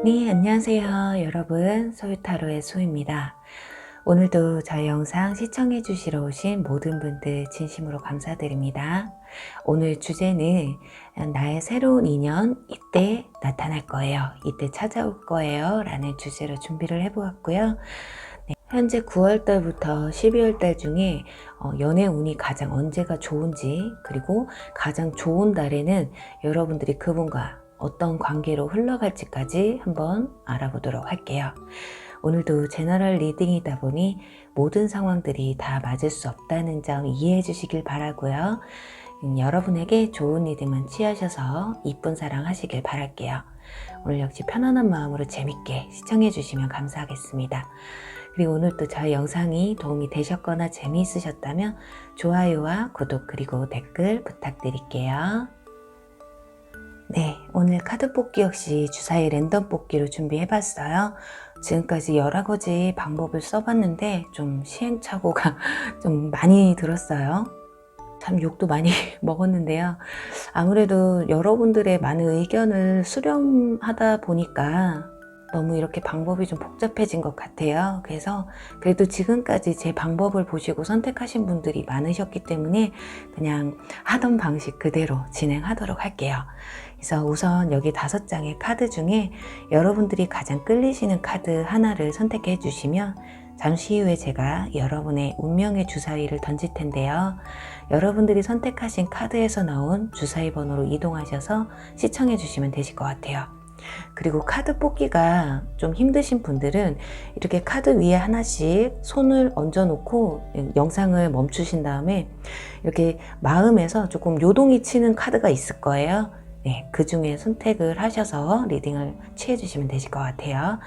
네, 안녕하세요. 여러분, 소유타로의 소입니다. 오늘도 저희 영상 시청해 주시러 오신 모든 분들 진심으로 감사드립니다. 오늘 주제는 나의 새로운 인연 이때 나타날 거예요. 이때 찾아올 거예요. 라는 주제로 준비를 해보았고요. 네, 현재 9월달부터 12월달 중에 연애 운이 가장 언제가 좋은지, 그리고 가장 좋은 달에는 여러분들이 그분과 어떤 관계로 흘러갈지까지 한번 알아보도록 할게요. 오늘도 제너럴 리딩이다 보니 모든 상황들이 다 맞을 수 없다는 점 이해해 주시길 바라고요. 여러분에게 좋은 리딩만 취하셔서 이쁜 사랑 하시길 바랄게요. 오늘 역시 편안한 마음으로 재밌게 시청해 주시면 감사하겠습니다. 그리고 오늘도 저희 영상이 도움이 되셨거나 재미있으셨다면 좋아요와 구독 그리고 댓글 부탁드릴게요. 네, 오늘 카드 뽑기 역시 주사위 랜덤 뽑기로 준비해봤어요. 지금까지 여러 가지 방법을 써봤는데 좀 시행착오가 좀 많이 들었어요. 참 욕도 많이 먹었는데요. 아무래도 여러분들의 많은 의견을 수렴하다 보니까 너무 이렇게 방법이 좀 복잡해진 것 같아요. 그래서 그래도 지금까지 제 방법을 보시고 선택하신 분들이 많으셨기 때문에 그냥 하던 방식 그대로 진행하도록 할게요. 그래서 우선 여기 5장의 카드 중에 여러분들이 가장 끌리시는 카드 하나를 선택해 주시면 잠시 후에 제가 여러분의 운명의 주사위를 던질 텐데요. 여러분들이 선택하신 카드에서 나온 주사위 번호로 이동하셔서 시청해 주시면 되실 것 같아요. 그리고 카드 뽑기가 좀 힘드신 분들은 이렇게 카드 위에 하나씩 손을 얹어 놓고 영상을 멈추신 다음에 이렇게 마음에서 조금 요동이 치는 카드가 있을 거예요. 네, 그 중에 선택을 하셔서 리딩을 취해 주시면 되실 것 같아요.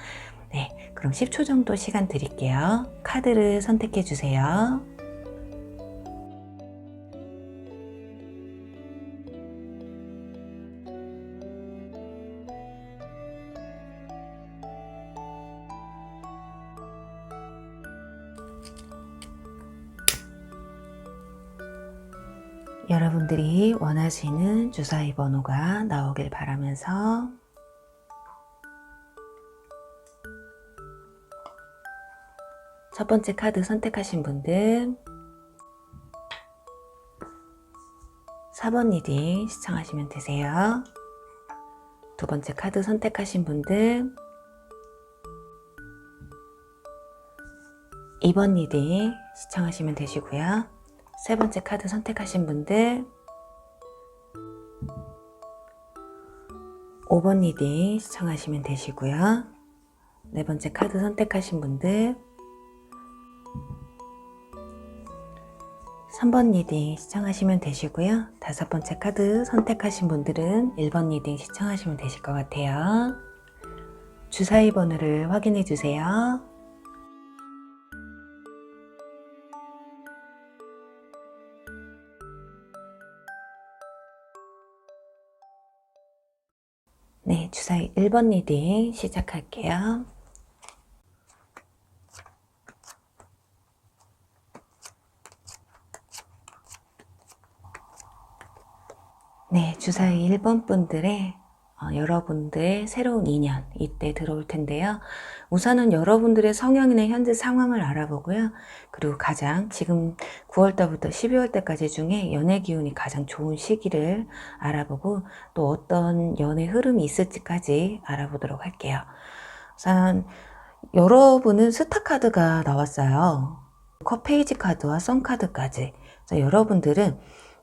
네, 그럼 10초 정도 시간 드릴게요. 카드를 선택해 주세요. 여러분들이 원하시는 주사위 번호가 나오길 바라면서 첫 번째 카드 선택하신 분들 4번 리딩 시청하시면 되세요. 두 번째 카드 선택하신 분들 2번 리딩 시청하시면 되시고요. 세 번째 카드 선택하신 분들 5번 리딩 시청하시면 되시고요. 네 번째 카드 선택하신 분들 3번 리딩 시청하시면 되시고요. 다섯 번째 카드 선택하신 분들은 1번 리딩 시청하시면 되실 것 같아요. 주사위 번호를 확인해 주세요. 네, 주사위 1번 리딩 시작할게요. 네, 주사위 1번 분들의 여러분들의 새로운 인연 이때 들어올 텐데요. 우선은 여러분들의 성향이나 현재 상황을 알아보고요. 그리고 가장 지금 9월달부터 12월달까지 중에 연애 기운이 가장 좋은 시기를 알아보고 또 어떤 연애 흐름이 있을지까지 알아보도록 할게요. 우선 여러분은 스타 카드가 나왔어요. 컵 페이지 카드와 선 카드까지. 그래서 여러분들은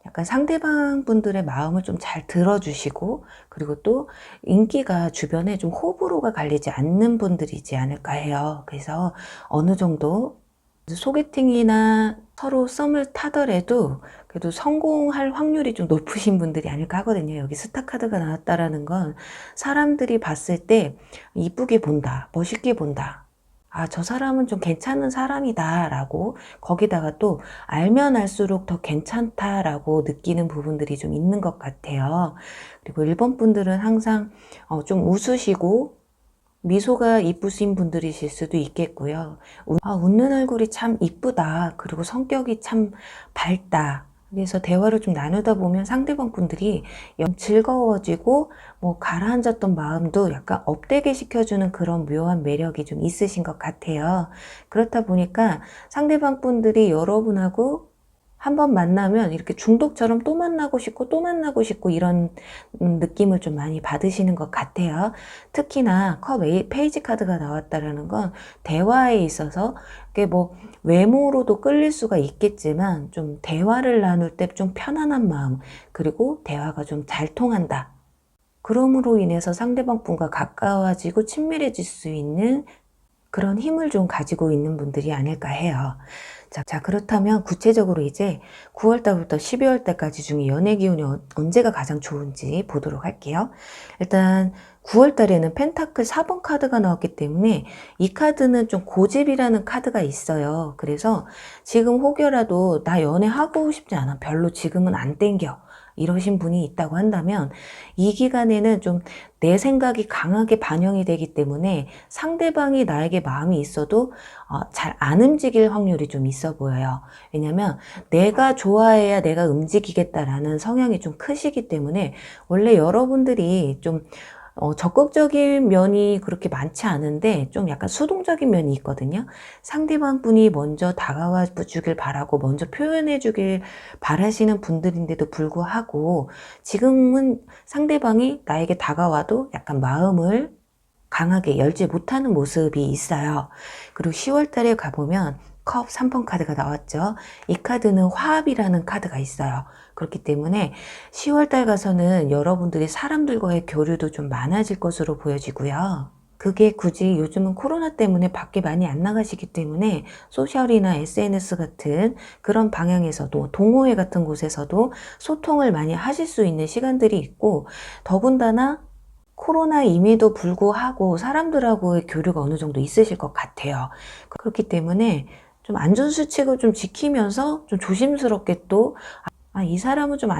약간 상대방 분들의 마음을 좀 잘 들어주시고 그리고 또 인기가 주변에 좀 호불호가 갈리지 않는 분들이지 않을까 해요. 그래서 어느 정도 소개팅이나 서로 썸을 타더라도 그래도 성공할 확률이 좀 높으신 분들이 아닐까 하거든요. 여기 스타 카드가 나왔다라는 건 사람들이 봤을 때 이쁘게 본다, 멋있게 본다. 아, 저 사람은 좀 괜찮은 사람이다 라고 거기다가 또 알면 알수록 더 괜찮다라고 느끼는 부분들이 좀 있는 것 같아요. 그리고 1번 분들은 항상 좀 웃으시고 미소가 이쁘신 분들이실 수도 있겠고요. 웃는 얼굴이 참 이쁘다. 그리고 성격이 참 밝다. 그래서 대화를 좀 나누다 보면 상대방 분들이 즐거워지고 뭐 가라앉았던 마음도 약간 업되게 시켜주는 그런 묘한 매력이 좀 있으신 것 같아요. 그렇다 보니까 상대방 분들이 여러분하고 한번 만나면 이렇게 중독처럼 또 만나고 싶고 또 만나고 싶고 이런 느낌을 좀 많이 받으시는 것 같아요. 특히나 컵 페이지 카드가 나왔다라는 건 대화에 있어서 이게 뭐 외모로도 끌릴 수가 있겠지만 좀 대화를 나눌 때 좀 편안한 마음, 그리고 대화가 좀 잘 통한다. 그럼으로 인해서 상대방 분과 가까워지고 친밀해질 수 있는 그런 힘을 좀 가지고 있는 분들이 아닐까 해요. 자, 그렇다면 구체적으로 이제 9월 달부터 12월 달까지 중에 연애 기운이 언제가 가장 좋은지 보도록 할게요. 일단 9월 달에는 펜타클 4번 카드가 나왔기 때문에 이 카드는 좀 고집이라는 카드가 있어요. 그래서 지금 혹여라도 나 연애하고 싶지 않아, 별로 지금은 안 땡겨, 이러신 분이 있다고 한다면 이 기간에는 좀 내 생각이 강하게 반영이 되기 때문에 상대방이 나에게 마음이 있어도 잘 안 움직일 확률이 좀 있어 보여요. 왜냐면 내가 좋아해야 내가 움직이겠다라는 성향이 좀 크시기 때문에 원래 여러분들이 좀 적극적인 면이 그렇게 많지 않은데 좀 약간 수동적인 면이 있거든요. 상대방 분이 먼저 다가와 주길 바라고 먼저 표현해 주길 바라시는 분들인데도 불구하고 지금은 상대방이 나에게 다가와도 약간 마음을 강하게 열지 못하는 모습이 있어요. 그리고 10월 달에 가보면 컵 3번 카드가 나왔죠. 이 카드는 화합이라는 카드가 있어요. 그렇기 때문에 10월 달 가서는 여러분들이 사람들과의 교류도 좀 많아질 것으로 보여지고요. 그게 굳이 요즘은 코로나 때문에 밖에 많이 안 나가시기 때문에 소셜이나 SNS 같은 그런 방향에서도 동호회 같은 곳에서도 소통을 많이 하실 수 있는 시간들이 있고, 더군다나 코로나임에도 불구하고 사람들하고의 교류가 어느 정도 있으실 것 같아요. 그렇기 때문에 좀 안전수칙을 좀 지키면서 좀 조심스럽게 또, 이 사람은 좀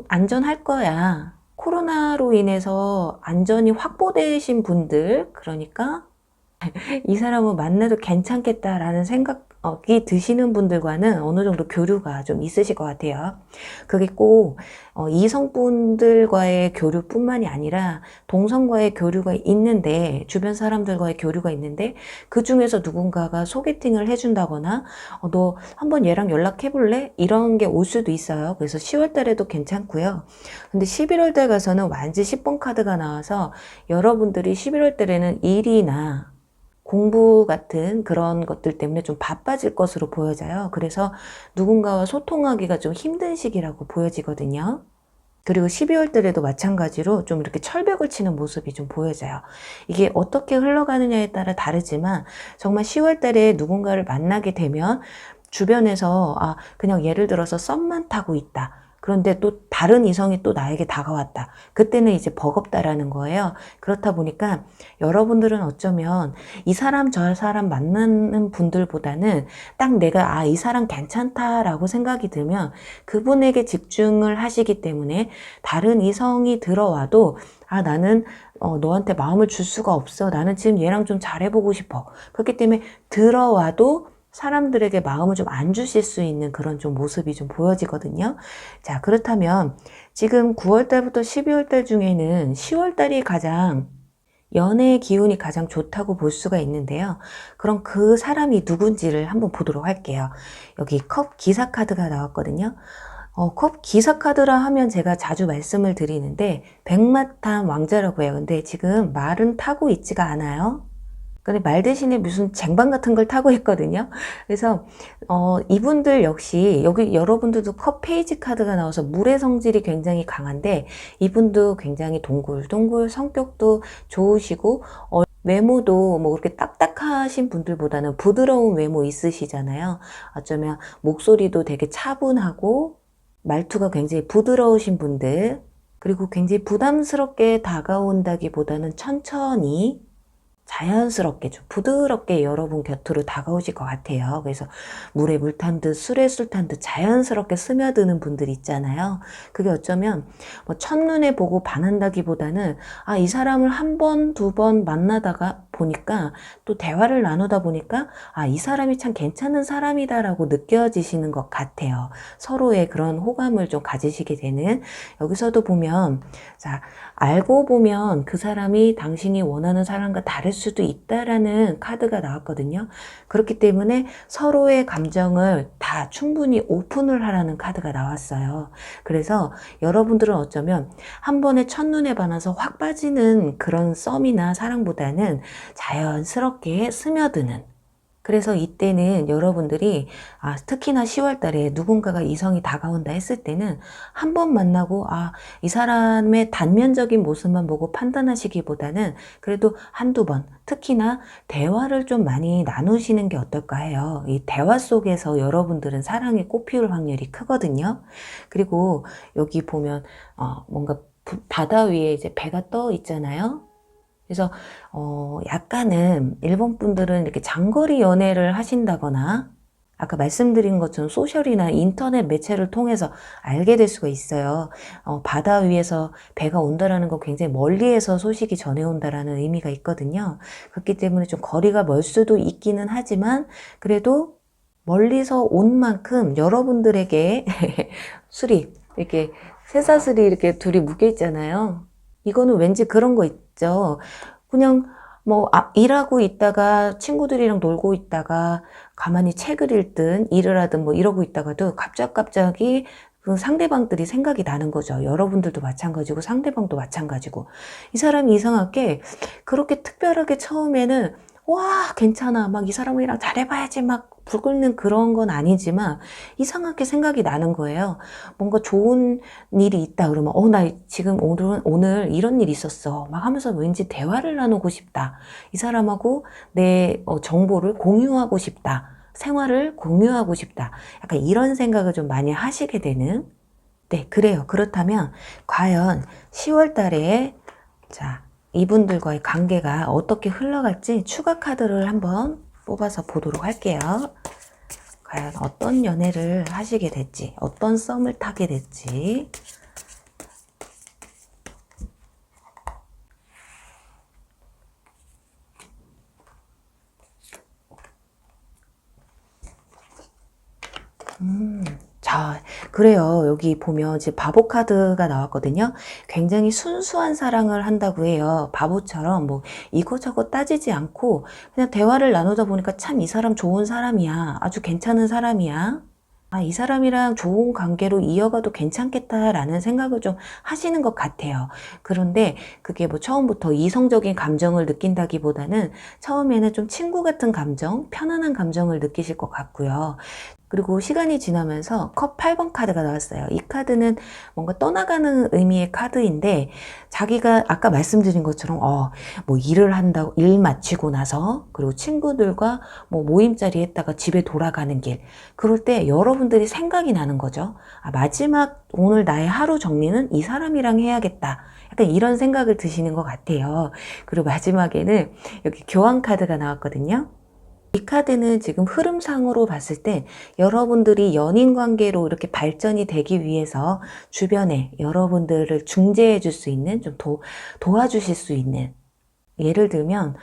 안전할 거야. 코로나로 인해서 안전이 확보되신 분들, 그러니까 이 사람은 만나도 괜찮겠다라는 생각이 드시는 분들과는 어느 정도 교류가 좀 있으실 것 같아요. 그게 꼭 이성분들과의 교류뿐만이 아니라 동성과의 교류가 있는데, 주변 사람들과의 교류가 있는데 그 중에서 누군가가 소개팅을 해준다거나 너 한번 얘랑 연락해볼래? 이런 게 올 수도 있어요. 그래서 10월 달에도 괜찮고요. 근데 11월 달 가서는 완지 10번 카드가 나와서 여러분들이 11월 달에는 일이나 공부 같은 그런 것들 때문에 좀 바빠질 것으로 보여져요. 그래서 누군가와 소통하기가 좀 힘든 시기라고 보여지거든요. 그리고 12월 달에도 마찬가지로 좀 이렇게 철벽을 치는 모습이 좀 보여져요. 이게 어떻게 흘러가느냐에 따라 다르지만 정말 10월 달에 누군가를 만나게 되면 주변에서 그냥 예를 들어서 썸만 타고 있다. 그런데 또 다른 이성이 또 나에게 다가왔다. 그때는 이제 버겁다라는 거예요. 그렇다 보니까 여러분들은 어쩌면 이 사람 저 사람 만나는 분들보다는 딱 내가 이 사람 괜찮다라고 생각이 들면 그분에게 집중을 하시기 때문에 다른 이성이 들어와도 나는 너한테 마음을 줄 수가 없어. 나는 지금 얘랑 좀 잘해보고 싶어. 그렇기 때문에 들어와도 사람들에게 마음을 좀 안 주실 수 있는 그런 좀 모습이 좀 보여지거든요. 자, 그렇다면 지금 9월 달부터 12월 달 중에는 10월 달이 가장 연애의 기운이 가장 좋다고 볼 수가 있는데요. 그럼 그 사람이 누군지를 한번 보도록 할게요. 여기 컵 기사 카드가 나왔거든요. 컵 기사 카드라 하면 제가 자주 말씀을 드리는데 백마탄 왕자라고 해요. 근데 지금 말은 타고 있지가 않아요. 근데 말 대신에 무슨 쟁반 같은 걸 타고 있거든요. 그래서 이분들 역시 여기 여러분들도 컵 페이지 카드가 나와서 물의 성질이 굉장히 강한데 이분도 굉장히 동글동글 성격도 좋으시고 외모도 뭐 그렇게 딱딱하신 분들보다는 부드러운 외모 있으시잖아요. 어쩌면 목소리도 되게 차분하고 말투가 굉장히 부드러우신 분들, 그리고 굉장히 부담스럽게 다가온다기보다는 천천히 자연스럽게 좀 부드럽게 여러분 곁으로 다가오실 것 같아요. 그래서 물에 물 탄 듯 술에 술 탄 듯 자연스럽게 스며드는 분들 있잖아요. 그게 어쩌면 뭐 첫눈에 보고 반한다기보다는 이 사람을 한 번, 두 번 만나다가 보니까 또 대화를 나누다 보니까 아, 이 사람이 참 괜찮은 사람이다라고 느껴지시는 것 같아요. 서로의 그런 호감을 좀 가지시게 되는. 여기서도 보면 자, 알고 보면 그 사람이 당신이 원하는 사람과 다를 수도 있다라는 카드가 나왔거든요. 그렇기 때문에 서로의 감정을 다 충분히 오픈을 하라는 카드가 나왔어요. 그래서 여러분들은 어쩌면 한 번에 첫눈에 반해서 확 빠지는 그런 썸이나 사랑보다는 자연스럽게 스며드는, 그래서 이때는 여러분들이 특히나 10월 달에 누군가가 이성이 다가온다 했을 때는 한 번 만나고 이 사람의 단면적인 모습만 보고 판단하시기보다는 그래도 한두 번, 특히나 대화를 좀 많이 나누시는 게 어떨까 해요. 이 대화 속에서 여러분들은 사랑이 꽃피울 확률이 크거든요. 그리고 여기 보면 뭔가 바다 위에 이제 배가 떠 있잖아요. 그래서 약간은 일본 분들은 이렇게 장거리 연애를 하신다거나 아까 말씀드린 것처럼 소셜이나 인터넷 매체를 통해서 알게 될 수가 있어요. 바다 위에서 배가 온다라는 건 굉장히 멀리에서 소식이 전해온다라는 의미가 있거든요. 그렇기 때문에 좀 거리가 멀 수도 있기는 하지만 그래도 멀리서 온 만큼 여러분들에게 술이 이렇게 쇠사슬이 이렇게 둘이 묶여 있잖아요. 이거는 왠지 그런 거 있죠. 그냥 뭐 일하고 있다가 친구들이랑 놀고 있다가 가만히 책을 읽든 일을 하든 뭐 이러고 있다가도 갑자기 그 상대방들이 생각이 나는 거죠. 여러분들도 마찬가지고 상대방도 마찬가지고. 이 사람이 이상하게 그렇게 특별하게 처음에는 와 괜찮아 막 이 사람이랑 잘해봐야지 막 불 끓는 그런 건 아니지만 이상하게 생각이 나는 거예요. 뭔가 좋은 일이 있다 그러면 나 지금 오늘 이런 일이 있었어 막 하면서 왠지 대화를 나누고 싶다. 이 사람하고 내 정보를 공유하고 싶다. 생활을 공유하고 싶다. 약간 이런 생각을 좀 많이 하시게 되는. 네, 그래요. 그렇다면 과연 10월 달에 자, 이분들과의 관계가 어떻게 흘러갈지 추가 카드를 한번 뽑아서 보도록 할게요. 과연 어떤 연애를 하시게 될지, 어떤 썸을 타게 될지. 자, 그래요. 여기 보면 이제 바보 카드가 나왔거든요. 굉장히 순수한 사랑을 한다고 해요. 바보처럼 뭐 이거저거 따지지 않고 그냥 대화를 나누다 보니까 참 이 사람 좋은 사람이야. 아주 괜찮은 사람이야. 이 사람이랑 좋은 관계로 이어가도 괜찮겠다라는 생각을 좀 하시는 것 같아요. 그런데 그게 뭐 처음부터 이성적인 감정을 느낀다기보다는 처음에는 좀 친구 같은 감정, 편안한 감정을 느끼실 것 같고요. 그리고 시간이 지나면서 컵 8번 카드가 나왔어요. 이 카드는 뭔가 떠나가는 의미의 카드인데 자기가 아까 말씀드린 것처럼 뭐 일을 한다고 일 마치고 나서 그리고 친구들과 뭐 모임자리 했다가 집에 돌아가는 길 그럴 때 여러분들이 생각이 나는 거죠. 마지막 오늘 나의 하루 정리는 이 사람이랑 해야겠다. 약간 이런 생각을 드시는 것 같아요. 그리고 마지막에는 여기 교환 카드가 나왔거든요. 이 카드는 지금 흐름상으로 봤을 때 여러분들이 연인 관계로 이렇게 발전이 되기 위해서 주변에 여러분들을 중재해 줄 수 있는 좀 도와주실 수 있는, 예를 들면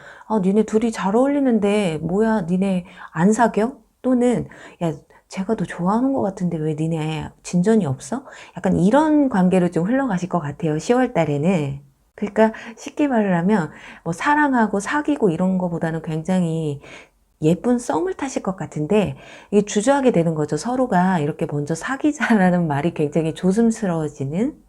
니네 둘이 잘 어울리는데 뭐야 니네 안 사겨? 또는 야 제가 더 좋아하는 것 같은데 왜 니네 진전이 없어? 약간 이런 관계로 좀 흘러가실 것 같아요. 10월 달에는. 그러니까 쉽게 말을 하면 뭐 사랑하고 사귀고 이런 거보다는 굉장히 예쁜 썸을 타실 것 같은데 이게 주저하게 되는 거죠. 서로가 이렇게 먼저 사귀자라는 말이 굉장히 조심스러워지는.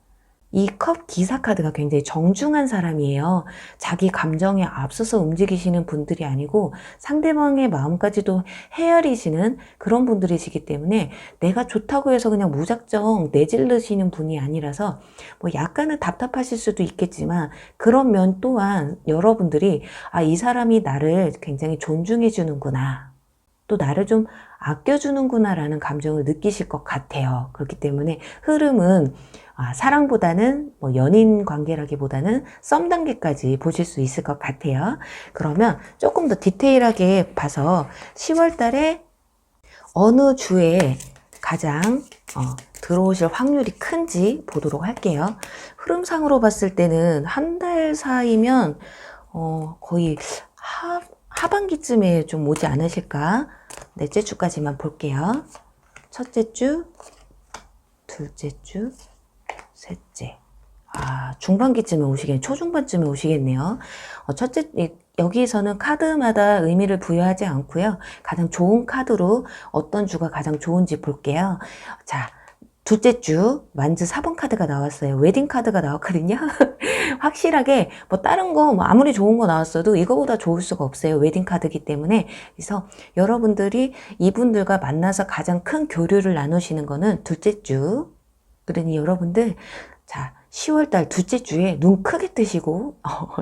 이 컵 기사 카드가 굉장히 정중한 사람이에요. 자기 감정에 앞서서 움직이시는 분들이 아니고 상대방의 마음까지도 헤아리시는 그런 분들이시기 때문에 내가 좋다고 해서 그냥 무작정 내질르시는 분이 아니라서 뭐 약간은 답답하실 수도 있겠지만 그런 면 또한 여러분들이 이 사람이 나를 굉장히 존중해 주는구나. 또 나를 좀 아껴주는구나 라는 감정을 느끼실 것 같아요. 그렇기 때문에 흐름은 사랑보다는 뭐 연인 관계라기보다는 썸 단계까지 보실 수 있을 것 같아요. 그러면 조금 더 디테일하게 봐서 10월 달에 어느 주에 가장 들어오실 확률이 큰지 보도록 할게요. 흐름상으로 봤을 때는 한 달 사이면 거의 하반기쯤에 좀 오지 않으실까? 넷째 주까지만 볼게요. 첫째 주, 둘째 주, 셋째. 중반기쯤에 오시겠네요. 초중반쯤에 오시겠네요. 첫째, 여기서는 카드마다 의미를 부여하지 않고요. 가장 좋은 카드로 어떤 주가 가장 좋은지 볼게요. 자, 둘째 주 만즈 4번 카드가 나왔어요. 웨딩 카드가 나왔거든요. 확실하게 뭐 다른 거 뭐 아무리 좋은 거 나왔어도 이거보다 좋을 수가 없어요. 웨딩 카드이기 때문에. 그래서 여러분들이 이분들과 만나서 가장 큰 교류를 나누시는 거는 둘째 주. 그러니 여러분들 자 10월달 둘째 주에 눈 크게 뜨시고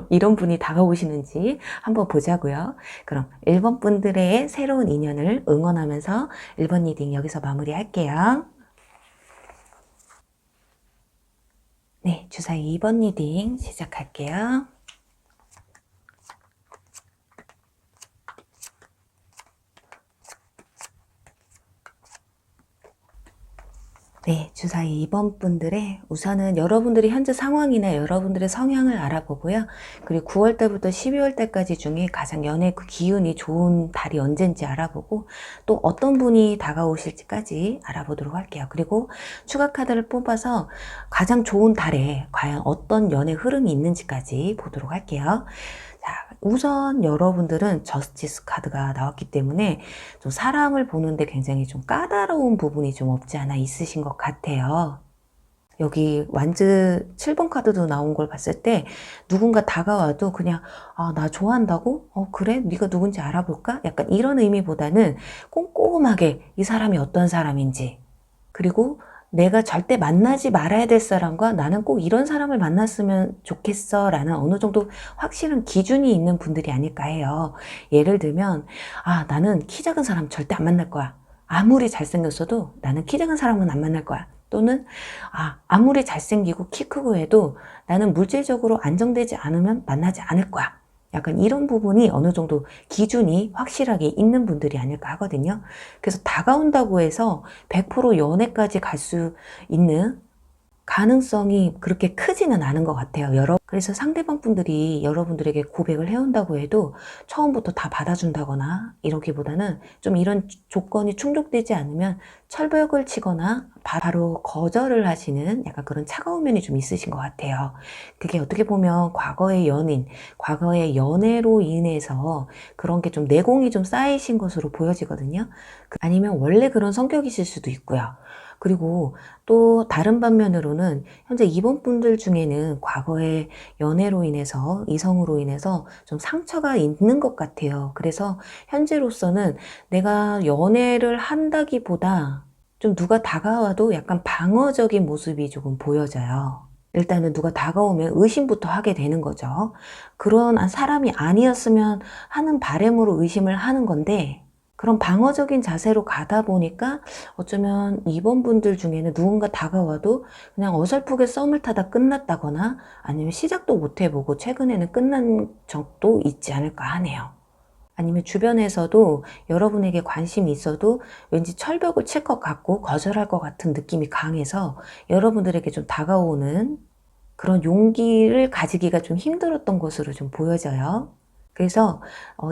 이런 분이 다가오시는지 한번 보자고요. 그럼 1번 분들의 새로운 인연을 응원하면서 1번 리딩 여기서 마무리할게요. 네, 주사위 2번 리딩 시작할게요. 네, 주사위 2번 분들의 우선은 여러분들이 현재 상황이나 여러분들의 성향을 알아보고요. 그리고 9월 달부터 12월 달까지 중에 가장 연애 그 기운이 좋은 달이 언젠지 알아보고 또 어떤 분이 다가오실지까지 알아보도록 할게요. 그리고 추가 카드를 뽑아서 가장 좋은 달에 과연 어떤 연애 흐름이 있는지까지 보도록 할게요. 자, 우선 여러분들은 저스티스 카드가 나왔기 때문에 좀 사람을 보는데 굉장히 좀 까다로운 부분이 좀 없지 않아 있으신 것 같아요. 여기 완즈 7번 카드도 나온 걸 봤을 때 누군가 다가와도 그냥 나 좋아한다고? 그래? 네가 누군지 알아볼까? 약간 이런 의미보다는 꼼꼼하게 이 사람이 어떤 사람인지 그리고 내가 절대 만나지 말아야 될 사람과 나는 꼭 이런 사람을 만났으면 좋겠어 라는 어느 정도 확실한 기준이 있는 분들이 아닐까 해요. 예를 들면 나는 키 작은 사람 절대 안 만날 거야. 아무리 잘생겼어도 나는 키 작은 사람은 안 만날 거야. 또는 아무리 잘생기고 키 크고 해도 나는 물질적으로 안정되지 않으면 만나지 않을 거야. 약간 이런 부분이 어느 정도 기준이 확실하게 있는 분들이 아닐까 하거든요. 그래서 다가온다고 해서 100% 연애까지 갈 수 있는 가능성이 그렇게 크지는 않은 것 같아요. 그래서 상대방 분들이 여러분들에게 고백을 해온다고 해도 처음부터 다 받아준다거나 이러기보다는 좀 이런 조건이 충족되지 않으면 철벽을 치거나 바로 거절을 하시는 약간 그런 차가운 면이 좀 있으신 것 같아요. 그게 어떻게 보면 과거의 연인, 과거의 연애로 인해서 그런 게 좀 내공이 좀 쌓이신 것으로 보여지거든요. 아니면 원래 그런 성격이실 수도 있고요. 그리고 또 다른 반면으로는 현재 이번 분들 중에는 과거의 연애로 인해서 이성으로 인해서 좀 상처가 있는 것 같아요. 그래서 현재로서는 내가 연애를 한다기보다 좀 누가 다가와도 약간 방어적인 모습이 조금 보여져요. 일단은 누가 다가오면 의심부터 하게 되는 거죠. 그런 사람이 아니었으면 하는 바람으로 의심을 하는 건데 그런 방어적인 자세로 가다 보니까 어쩌면 이번 분들 중에는 누군가 다가와도 그냥 어설프게 썸을 타다 끝났다거나 아니면 시작도 못 해보고 최근에는 끝난 적도 있지 않을까 하네요. 아니면 주변에서도 여러분에게 관심이 있어도 왠지 철벽을 칠 것 같고 거절할 것 같은 느낌이 강해서 여러분들에게 좀 다가오는 그런 용기를 가지기가 좀 힘들었던 것으로 좀 보여져요. 그래서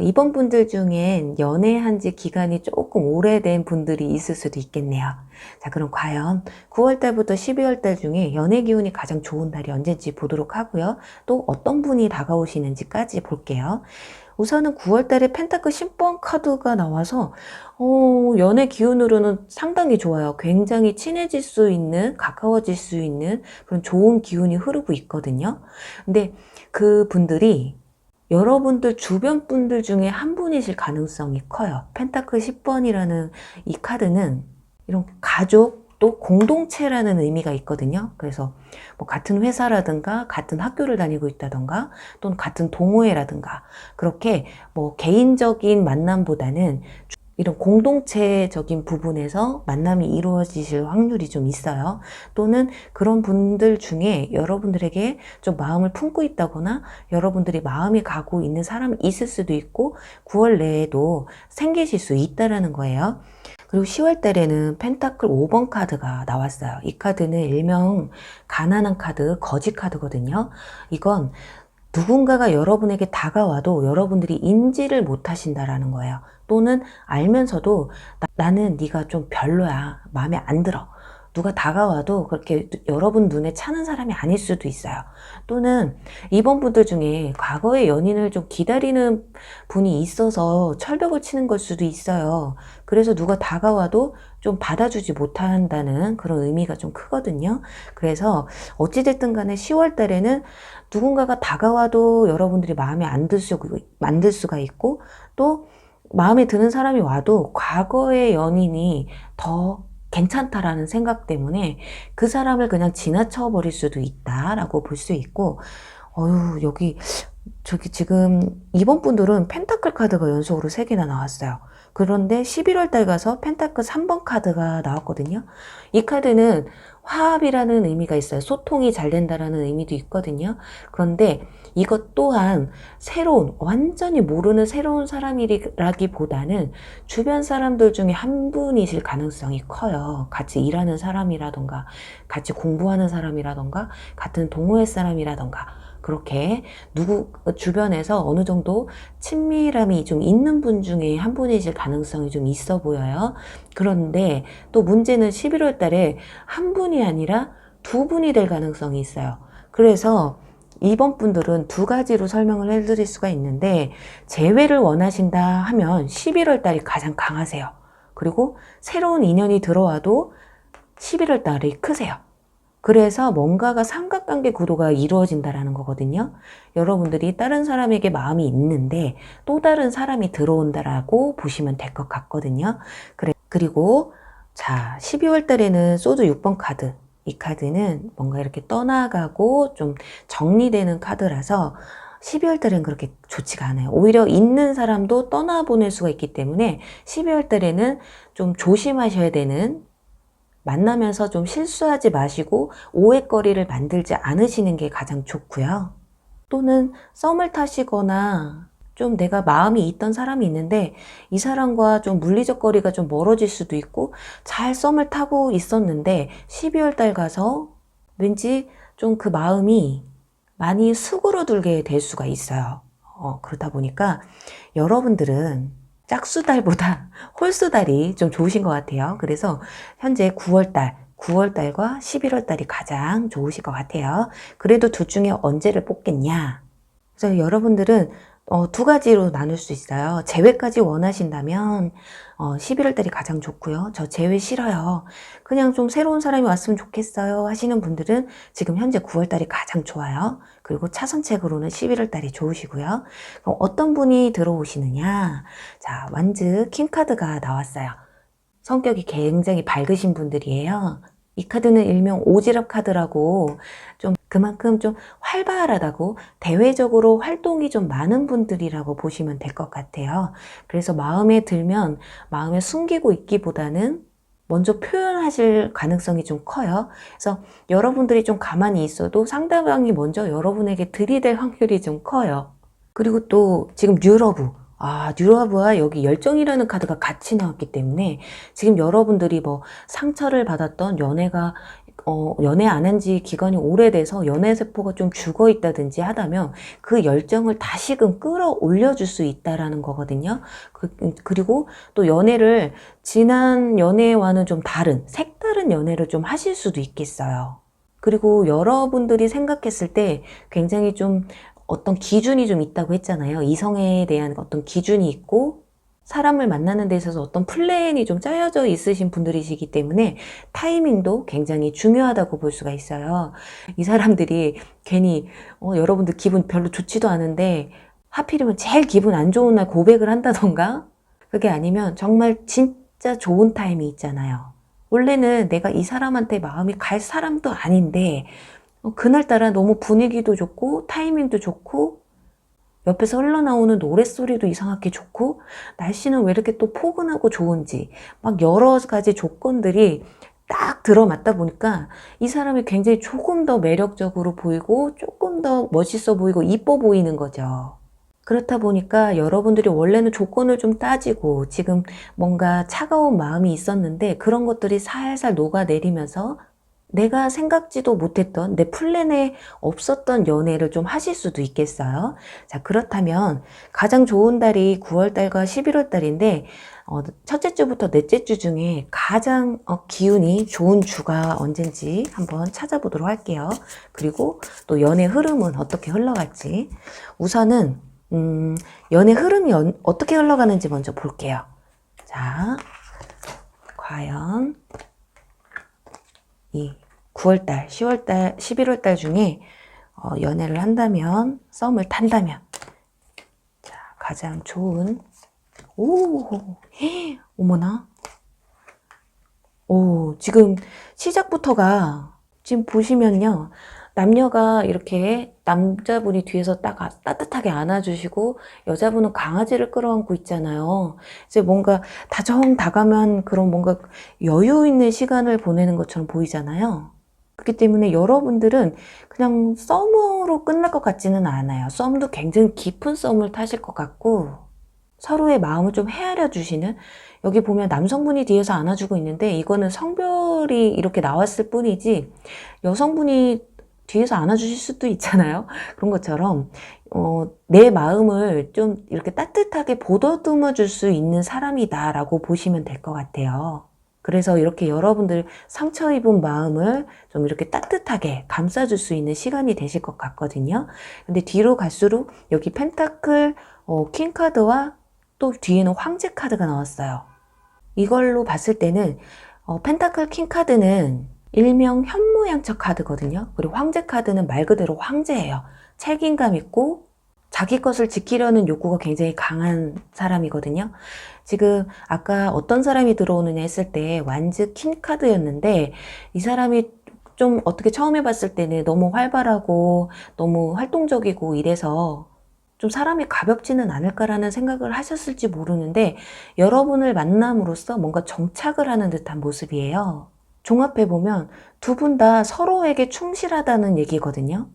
이번 분들 중엔 연애한 지 기간이 조금 오래된 분들이 있을 수도 있겠네요. 자, 그럼 과연 9월 달부터 12월 달 중에 연애 기운이 가장 좋은 달이 언제인지 보도록 하고요. 또 어떤 분이 다가오시는지까지 볼게요. 우선은 9월 달에 펜타클 10번 카드가 나와서 연애 기운으로는 상당히 좋아요. 굉장히 친해질 수 있는, 가까워질 수 있는 그런 좋은 기운이 흐르고 있거든요. 근데 그 분들이 여러분들 주변 분들 중에 한 분이실 가능성이 커요. 펜타클 10번이라는 이 카드는 이런 가족 또 공동체라는 의미가 있거든요. 그래서 뭐 같은 회사라든가 같은 학교를 다니고 있다던가 또는 같은 동호회라든가 그렇게 뭐 개인적인 만남보다는 이런 공동체적인 부분에서 만남이 이루어지실 확률이 좀 있어요. 또는 그런 분들 중에 여러분들에게 좀 마음을 품고 있다거나 여러분들이 마음이 가고 있는 사람이 있을 수도 있고 9월 내에도 생기실 수 있다는 거예요. 그리고 10월 달에는 펜타클 5번 카드가 나왔어요. 이 카드는 일명 가난한 카드, 거지 카드거든요. 이건 누군가가 여러분에게 다가와도 여러분들이 인지를 못 하신다라는 거예요. 또는 알면서도 나는 네가 좀 별로야. 마음에 안 들어. 누가 다가와도 그렇게 여러분 눈에 차는 사람이 아닐 수도 있어요. 또는 이번 분들 중에 과거의 연인을 좀 기다리는 분이 있어서 철벽을 치는 걸 수도 있어요. 그래서 누가 다가와도 좀 받아주지 못한다는 그런 의미가 좀 크거든요. 그래서 어찌됐든 간에 10월 달에는 누군가가 다가와도 여러분들이 마음에 안 들 수가 있고, 또 마음에 드는 사람이 와도 과거의 연인이 더 괜찮다라는 생각 때문에 그 사람을 그냥 지나쳐 버릴 수도 있다라고 볼 수 있고, 여기 저기 지금 이번 분들은 펜타클 카드가 연속으로 3개나 나왔어요. 그런데 11월 달 가서 펜타클 3번 카드가 나왔거든요. 이 카드는 화합이라는 의미가 있어요. 소통이 잘 된다라는 의미도 있거든요. 그런데 이것 또한 완전히 모르는 새로운 사람이라기보다는 주변 사람들 중에 한 분이실 가능성이 커요. 같이 일하는 사람이라던가, 같이 공부하는 사람이라던가, 같은 동호회 사람이라던가, 그렇게 주변에서 어느 정도 친밀함이 좀 있는 분 중에 한 분이실 가능성이 좀 있어 보여요. 그런데 또 문제는 11월 달에 한 분이 아니라 2분이 될 가능성이 있어요. 그래서 이번 분들은 2가지로 설명을 해드릴 수가 있는데, 재회를 원하신다 하면 11월 달이 가장 강하세요. 그리고 새로운 인연이 들어와도 11월 달이 크세요. 그래서 뭔가가 삼각관계 구도가 이루어진다라는 거거든요. 여러분들이 다른 사람에게 마음이 있는데 또 다른 사람이 들어온다라고 보시면 될 것 같거든요. 그리고 자, 12월 달에는 소드 6번 카드. 이 카드는 뭔가 이렇게 떠나가고 좀 정리되는 카드라서 12월 달엔 그렇게 좋지가 않아요. 오히려 있는 사람도 떠나보낼 수가 있기 때문에 12월 달에는 좀 조심하셔야 되는, 만나면서 좀 실수하지 마시고 오해거리를 만들지 않으시는 게 가장 좋고요. 또는 썸을 타시거나 좀 내가 마음이 있던 사람이 있는데 이 사람과 좀 물리적 거리가 좀 멀어질 수도 있고, 잘 썸을 타고 있었는데 12월 달 가서 왠지 좀 그 마음이 많이 수그러들게 될 수가 있어요. 그러다 보니까 여러분들은 짝수달보다 홀수달이 좀 좋으신 것 같아요. 그래서 현재 9월달과 11월달이 가장 좋으실 것 같아요. 그래도 둘 중에 언제를 뽑겠냐? 그래서 여러분들은 2가지로 나눌 수 있어요. 재회까지 원하신다면 11월달이 가장 좋고요. 저 재회 싫어요, 그냥 좀 새로운 사람이 왔으면 좋겠어요 하시는 분들은 지금 현재 9월달이 가장 좋아요. 그리고 차선책으로는 11월달이 좋으시고요. 그럼 어떤 분이 들어오시느냐? 자, 완즈 킹카드가 나왔어요. 성격이 굉장히 밝으신 분들이에요. 이 카드는 일명 오지랖 카드라고, 좀 그만큼 좀 활발하다고, 대외적으로 활동이 좀 많은 분들이라고 보시면 될 것 같아요. 그래서 마음에 들면 마음에 숨기고 있기보다는 먼저 표현하실 가능성이 좀 커요. 그래서 여러분들이 좀 가만히 있어도 상대방이 먼저 여러분에게 들이댈 확률이 좀 커요. 그리고 또 지금 뉴러브와 여기 열정이라는 카드가 같이 나왔기 때문에 지금 여러분들이 뭐 상처를 받았던 연애 안 한 지 기간이 오래돼서 연애 세포가 좀 죽어 있다든지 하다면 그 열정을 다시금 끌어올려 줄 수 있다라는 거거든요. 그리고 또 지난 연애와는 좀 색다른 연애를 좀 하실 수도 있겠어요. 그리고 여러분들이 생각했을 때 굉장히 좀 어떤 기준이 좀 있다고 했잖아요. 이성에 대한 어떤 기준이 있고 사람을 만나는 데 있어서 어떤 플랜이 좀 짜여져 있으신 분들이시기 때문에 타이밍도 굉장히 중요하다고 볼 수가 있어요. 이 사람들이 괜히 여러분들 기분 별로 좋지도 않은데 하필이면 제일 기분 안 좋은 날 고백을 한다던가, 그게 아니면 정말 진짜 좋은 타임이 있잖아요. 원래는 내가 이 사람한테 마음이 갈 사람도 아닌데 그날따라 너무 분위기도 좋고 타이밍도 좋고 옆에서 흘러나오는 노랫소리도 이상하게 좋고 날씨는 왜 이렇게 또 포근하고 좋은지, 막 여러 가지 조건들이 딱 들어맞다 보니까 이 사람이 굉장히 조금 더 매력적으로 보이고 조금 더 멋있어 보이고 이뻐 보이는 거죠. 그렇다 보니까 여러분들이 원래는 조건을 좀 따지고 지금 뭔가 차가운 마음이 있었는데 그런 것들이 살살 녹아내리면서 내가 생각지도 못했던 내 플랜에 없었던 연애를 좀 하실 수도 있겠어요. 자, 그렇다면 가장 좋은 달이 9월달과 11월달인데 첫째 주부터 넷째 주 중에 가장 기운이 좋은 주가 언젠지 한번 찾아보도록 할게요. 그리고 또 연애 흐름은 어떻게 흘러갈지. 우선은 연애 흐름이 어떻게 흘러가는지 먼저 볼게요. 자, 과연 이 9월달, 10월달, 11월달 중에 연애를 한다면, 썸을 탄다면, 자, 가장 좋은, 어머나. 지금 시작부터가, 지금 보시면요. 남녀가 이렇게 남자분이 뒤에서 딱 따뜻하게 안아주시고 여자분은 강아지를 끌어안고 있잖아요. 이제 뭔가 다정다감한 그런 뭔가 여유 있는 시간을 보내는 것처럼 보이잖아요. 그렇기 때문에 여러분들은 그냥 썸으로 끝날 것 같지는 않아요. 썸도 굉장히 깊은 썸을 타실 것 같고 서로의 마음을 좀 헤아려 주시는, 여기 보면 남성분이 뒤에서 안아주고 있는데 이거는 성별이 이렇게 나왔을 뿐이지 여성분이 뒤에서 안아주실 수도 있잖아요. 그런 것처럼 내 마음을 좀 이렇게 따뜻하게 보더듬어 줄 수 있는 사람이다라고 보시면 될 것 같아요. 그래서 이렇게 여러분들 상처 입은 마음을 좀 이렇게 따뜻하게 감싸줄 수 있는 시간이 되실 것 같거든요. 근데 뒤로 갈수록 여기 펜타클 킹카드와 또 뒤에는 황제 카드가 나왔어요. 이걸로 봤을 때는 펜타클 킹카드는 일명 현모양처 카드거든요. 그리고 황제 카드는 말 그대로 황제예요. 책임감 있고 자기 것을 지키려는 욕구가 굉장히 강한 사람이거든요. 지금 아까 어떤 사람이 들어오느냐 했을 때 완즈 킹 카드였는데 이 사람이 좀 어떻게 처음에 봤을 때는 너무 활발하고 너무 활동적이고 이래서 좀 사람이 가볍지는 않을까라는 생각을 하셨을지 모르는데 여러분을 만남으로써 뭔가 정착을 하는 듯한 모습이에요. 종합해보면 두 분 다 서로에게 충실하다는 얘기거든요.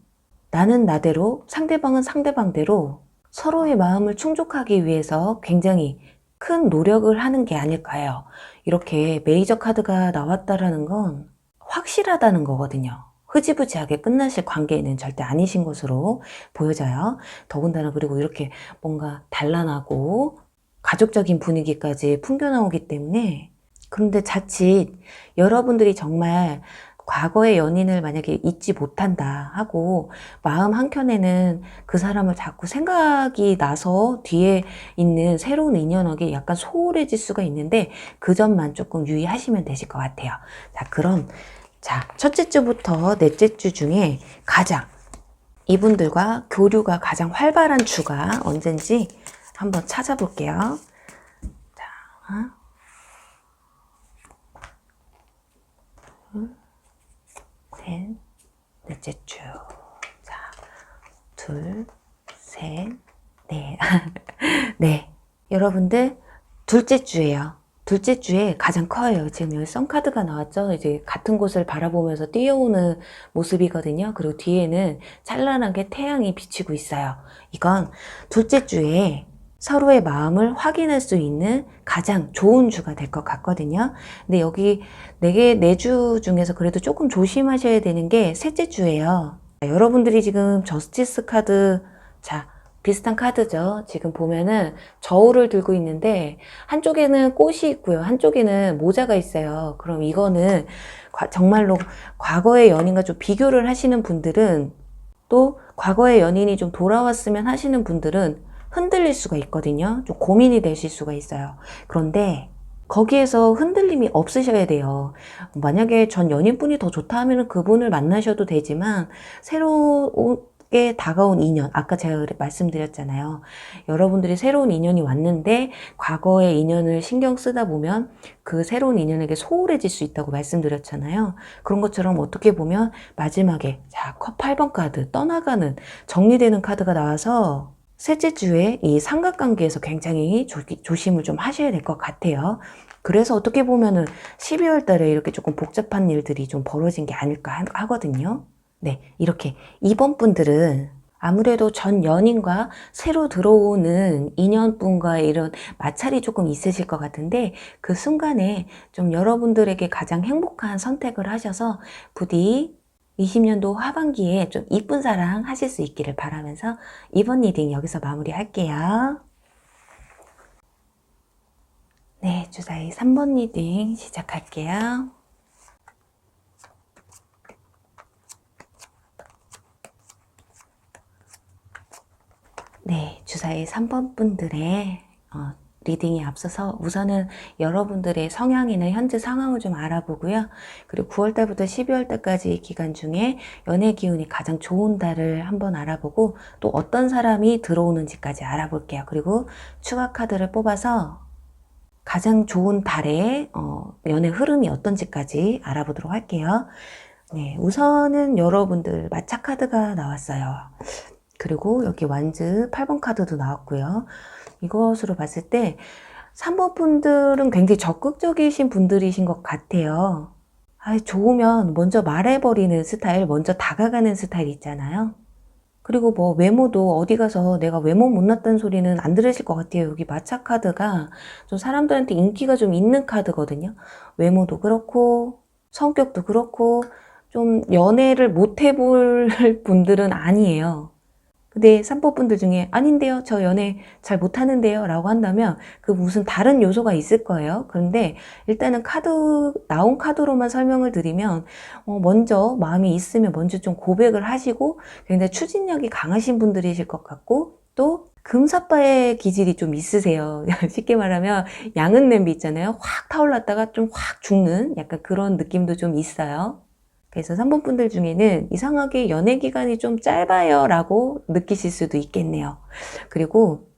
나는 나대로, 상대방은 상대방대로 서로의 마음을 충족하기 위해서 굉장히 큰 노력을 하는 게 아닐까요? 이렇게 메이저 카드가 나왔다라는 건 확실하다는 거거든요. 흐지부지하게 끝나실 관계는 절대 아니신 것으로 보여져요. 더군다나 그리고 이렇게 뭔가 단란하고 가족적인 분위기까지 풍겨나오기 때문에, 그런데 자칫 여러분들이 정말 과거의 연인을 만약에 잊지 못한다 하고 마음 한켠에는 그 사람을 자꾸 생각이 나서 뒤에 있는 새로운 인연에게 약간 소홀해질 수가 있는데 그 점만 조금 유의하시면 되실 것 같아요. 자, 그럼 첫째 주부터 넷째 주 중에 가장 이분들과 교류가 가장 활발한 주가 언젠지 한번 찾아볼게요. 자, 셋, 넷째 주. 자, 둘, 셋, 넷. 네. 여러분들, 둘째 주예요. 둘째 주에 가장 커요. 지금 여기 썬카드가 나왔죠? 이제 같은 곳을 바라보면서 뛰어오는 모습이거든요. 그리고 뒤에는 찬란하게 태양이 비치고 있어요. 이건 둘째 주에 서로의 마음을 확인할 수 있는 가장 좋은 주가 될 것 같거든요. 근데 여기 네 주 중에서 그래도 조금 조심하셔야 되는 게 셋째 주예요. 여러분들이 지금 저스티스 카드, 자, 비슷한 카드죠. 지금 보면은 저울을 들고 있는데 한쪽에는 꽃이 있고요. 한쪽에는 모자가 있어요. 그럼 이거는 정말로 과거의 연인과 좀 비교를 하시는 분들은, 또 과거의 연인이 좀 돌아왔으면 하시는 분들은 흔들릴 수가 있거든요. 좀 고민이 되실 수가 있어요. 그런데 거기에서 흔들림이 없으셔야 돼요. 만약에 전 연인분이 더 좋다 하면 그분을 만나셔도 되지만 새롭게 다가온 인연, 아까 제가 말씀드렸잖아요. 여러분들이 새로운 인연이 왔는데 과거의 인연을 신경 쓰다 보면 그 새로운 인연에게 소홀해질 수 있다고 말씀드렸잖아요. 그런 것처럼 어떻게 보면 마지막에 컵 8번 카드, 떠나가는, 정리되는 카드가 나와서 셋째 주에 이 삼각관계에서 굉장히 조심을 좀 하셔야 될 것 같아요. 그래서 어떻게 보면은 12월 달에 이렇게 조금 복잡한 일들이 좀 벌어진 게 아닐까 하거든요. 네, 이렇게 2번 분들은 아무래도 전 연인과 새로 들어오는 인연분과의 이런 마찰이 조금 있으실 것 같은데 그 순간에 좀 여러분들에게 가장 행복한 선택을 하셔서 부디 20년도 하반기에 좀 이쁜 사랑 하실 수 있기를 바라면서 이번 리딩 여기서 마무리할게요. 네, 주사위 3번 리딩 시작할게요. 네, 주사위 3번 분들의 리딩에 앞서서 우선은 여러분들의 성향이나 현재 상황을 좀 알아보고요. 그리고 9월달부터 12월달까지 기간 중에 연애 기운이 가장 좋은 달을 한번 알아보고 또 어떤 사람이 들어오는지까지 알아볼게요. 그리고 추가 카드를 뽑아서 가장 좋은 달의 연애 흐름이 어떤지까지 알아보도록 할게요. 네, 우선은 여러분들 마차 카드가 나왔어요. 그리고 여기 완즈 8번 카드도 나왔고요. 이것으로 봤을 때 3번 분들은 굉장히 적극적이신 분들이신 것 같아요. 좋으면 먼저 말해버리는 스타일, 먼저 다가가는 스타일 있잖아요. 그리고 뭐 외모도 어디 가서 내가 외모 못났다는 소리는 안 들으실 것 같아요. 여기 마차 카드가 좀 사람들한테 인기가 좀 있는 카드거든요. 외모도 그렇고 성격도 그렇고 좀 연애를 못 해볼 분들은 아니에요. 근데 3번 분들 중에 아닌데요, 저 연애 잘 못하는데요 라고 한다면 그 무슨 다른 요소가 있을 거예요. 그런데 일단은 나온 카드로만 설명을 드리면 먼저 마음이 있으면 먼저 좀 고백을 하시고 굉장히 추진력이 강하신 분들이실 것 같고 또 금사빠의 기질이 좀 있으세요. 쉽게 말하면 양은 냄비 있잖아요. 확 타올랐다가 좀 확 죽는 약간 그런 느낌도 좀 있어요. 그래서 3번 분들 중에는 이상하게 연애 기간이 좀 짧아요 라고 느끼실 수도 있겠네요. 그리고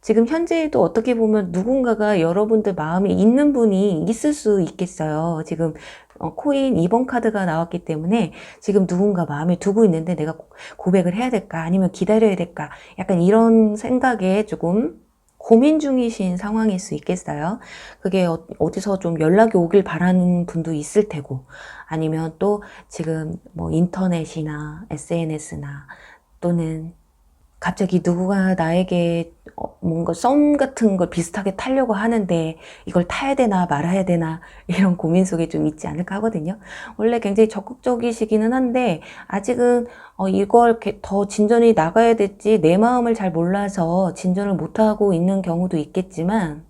지금 현재에도 어떻게 보면 누군가가 여러분들 마음에 있는 분이 있을 수 있겠어요. 지금 코인 2번 카드가 나왔기 때문에 지금 누군가 마음에 두고 있는데 내가 고백을 해야 될까 아니면 기다려야 될까 약간 이런 생각에 조금 고민 중이신 상황일 수 있겠어요. 그게 어디서 좀 연락이 오길 바라는 분도 있을 테고 아니면 또 지금 뭐 인터넷이나 SNS나 또는 갑자기 누구가 나에게 뭔가 썸 같은 걸 비슷하게 타려고 하는데 이걸 타야 되나 말아야 되나 이런 고민 속에 좀 있지 않을까 하거든요. 원래 굉장히 적극적이시기는 한데 아직은 이걸 더 진전이 나가야 될지 내 마음을 잘 몰라서 진전을 못하고 있는 경우도 있겠지만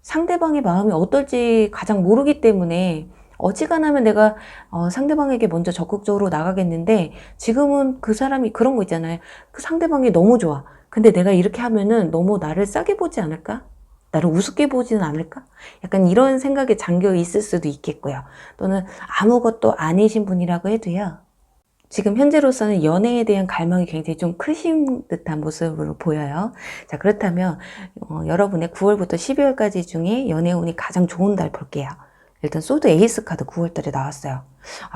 상대방의 마음이 어떨지 가장 모르기 때문에 어지간하면 내가 상대방에게 먼저 적극적으로 나가겠는데 지금은 그 사람이 그런 거 있잖아요. 그 상대방이 너무 좋아. 근데 내가 이렇게 하면은 너무 나를 싸게 보지 않을까? 나를 우습게 보지는 않을까? 약간 이런 생각에 잠겨 있을 수도 있겠고요. 또는 아무것도 아니신 분이라고 해도요. 지금 현재로서는 연애에 대한 갈망이 굉장히 좀 크신 듯한 모습으로 보여요. 자, 그렇다면 여러분의 9월부터 12월까지 중에 연애운이 가장 좋은 달 볼게요. 일단 소드 에이스 카드 9월달에 나왔어요.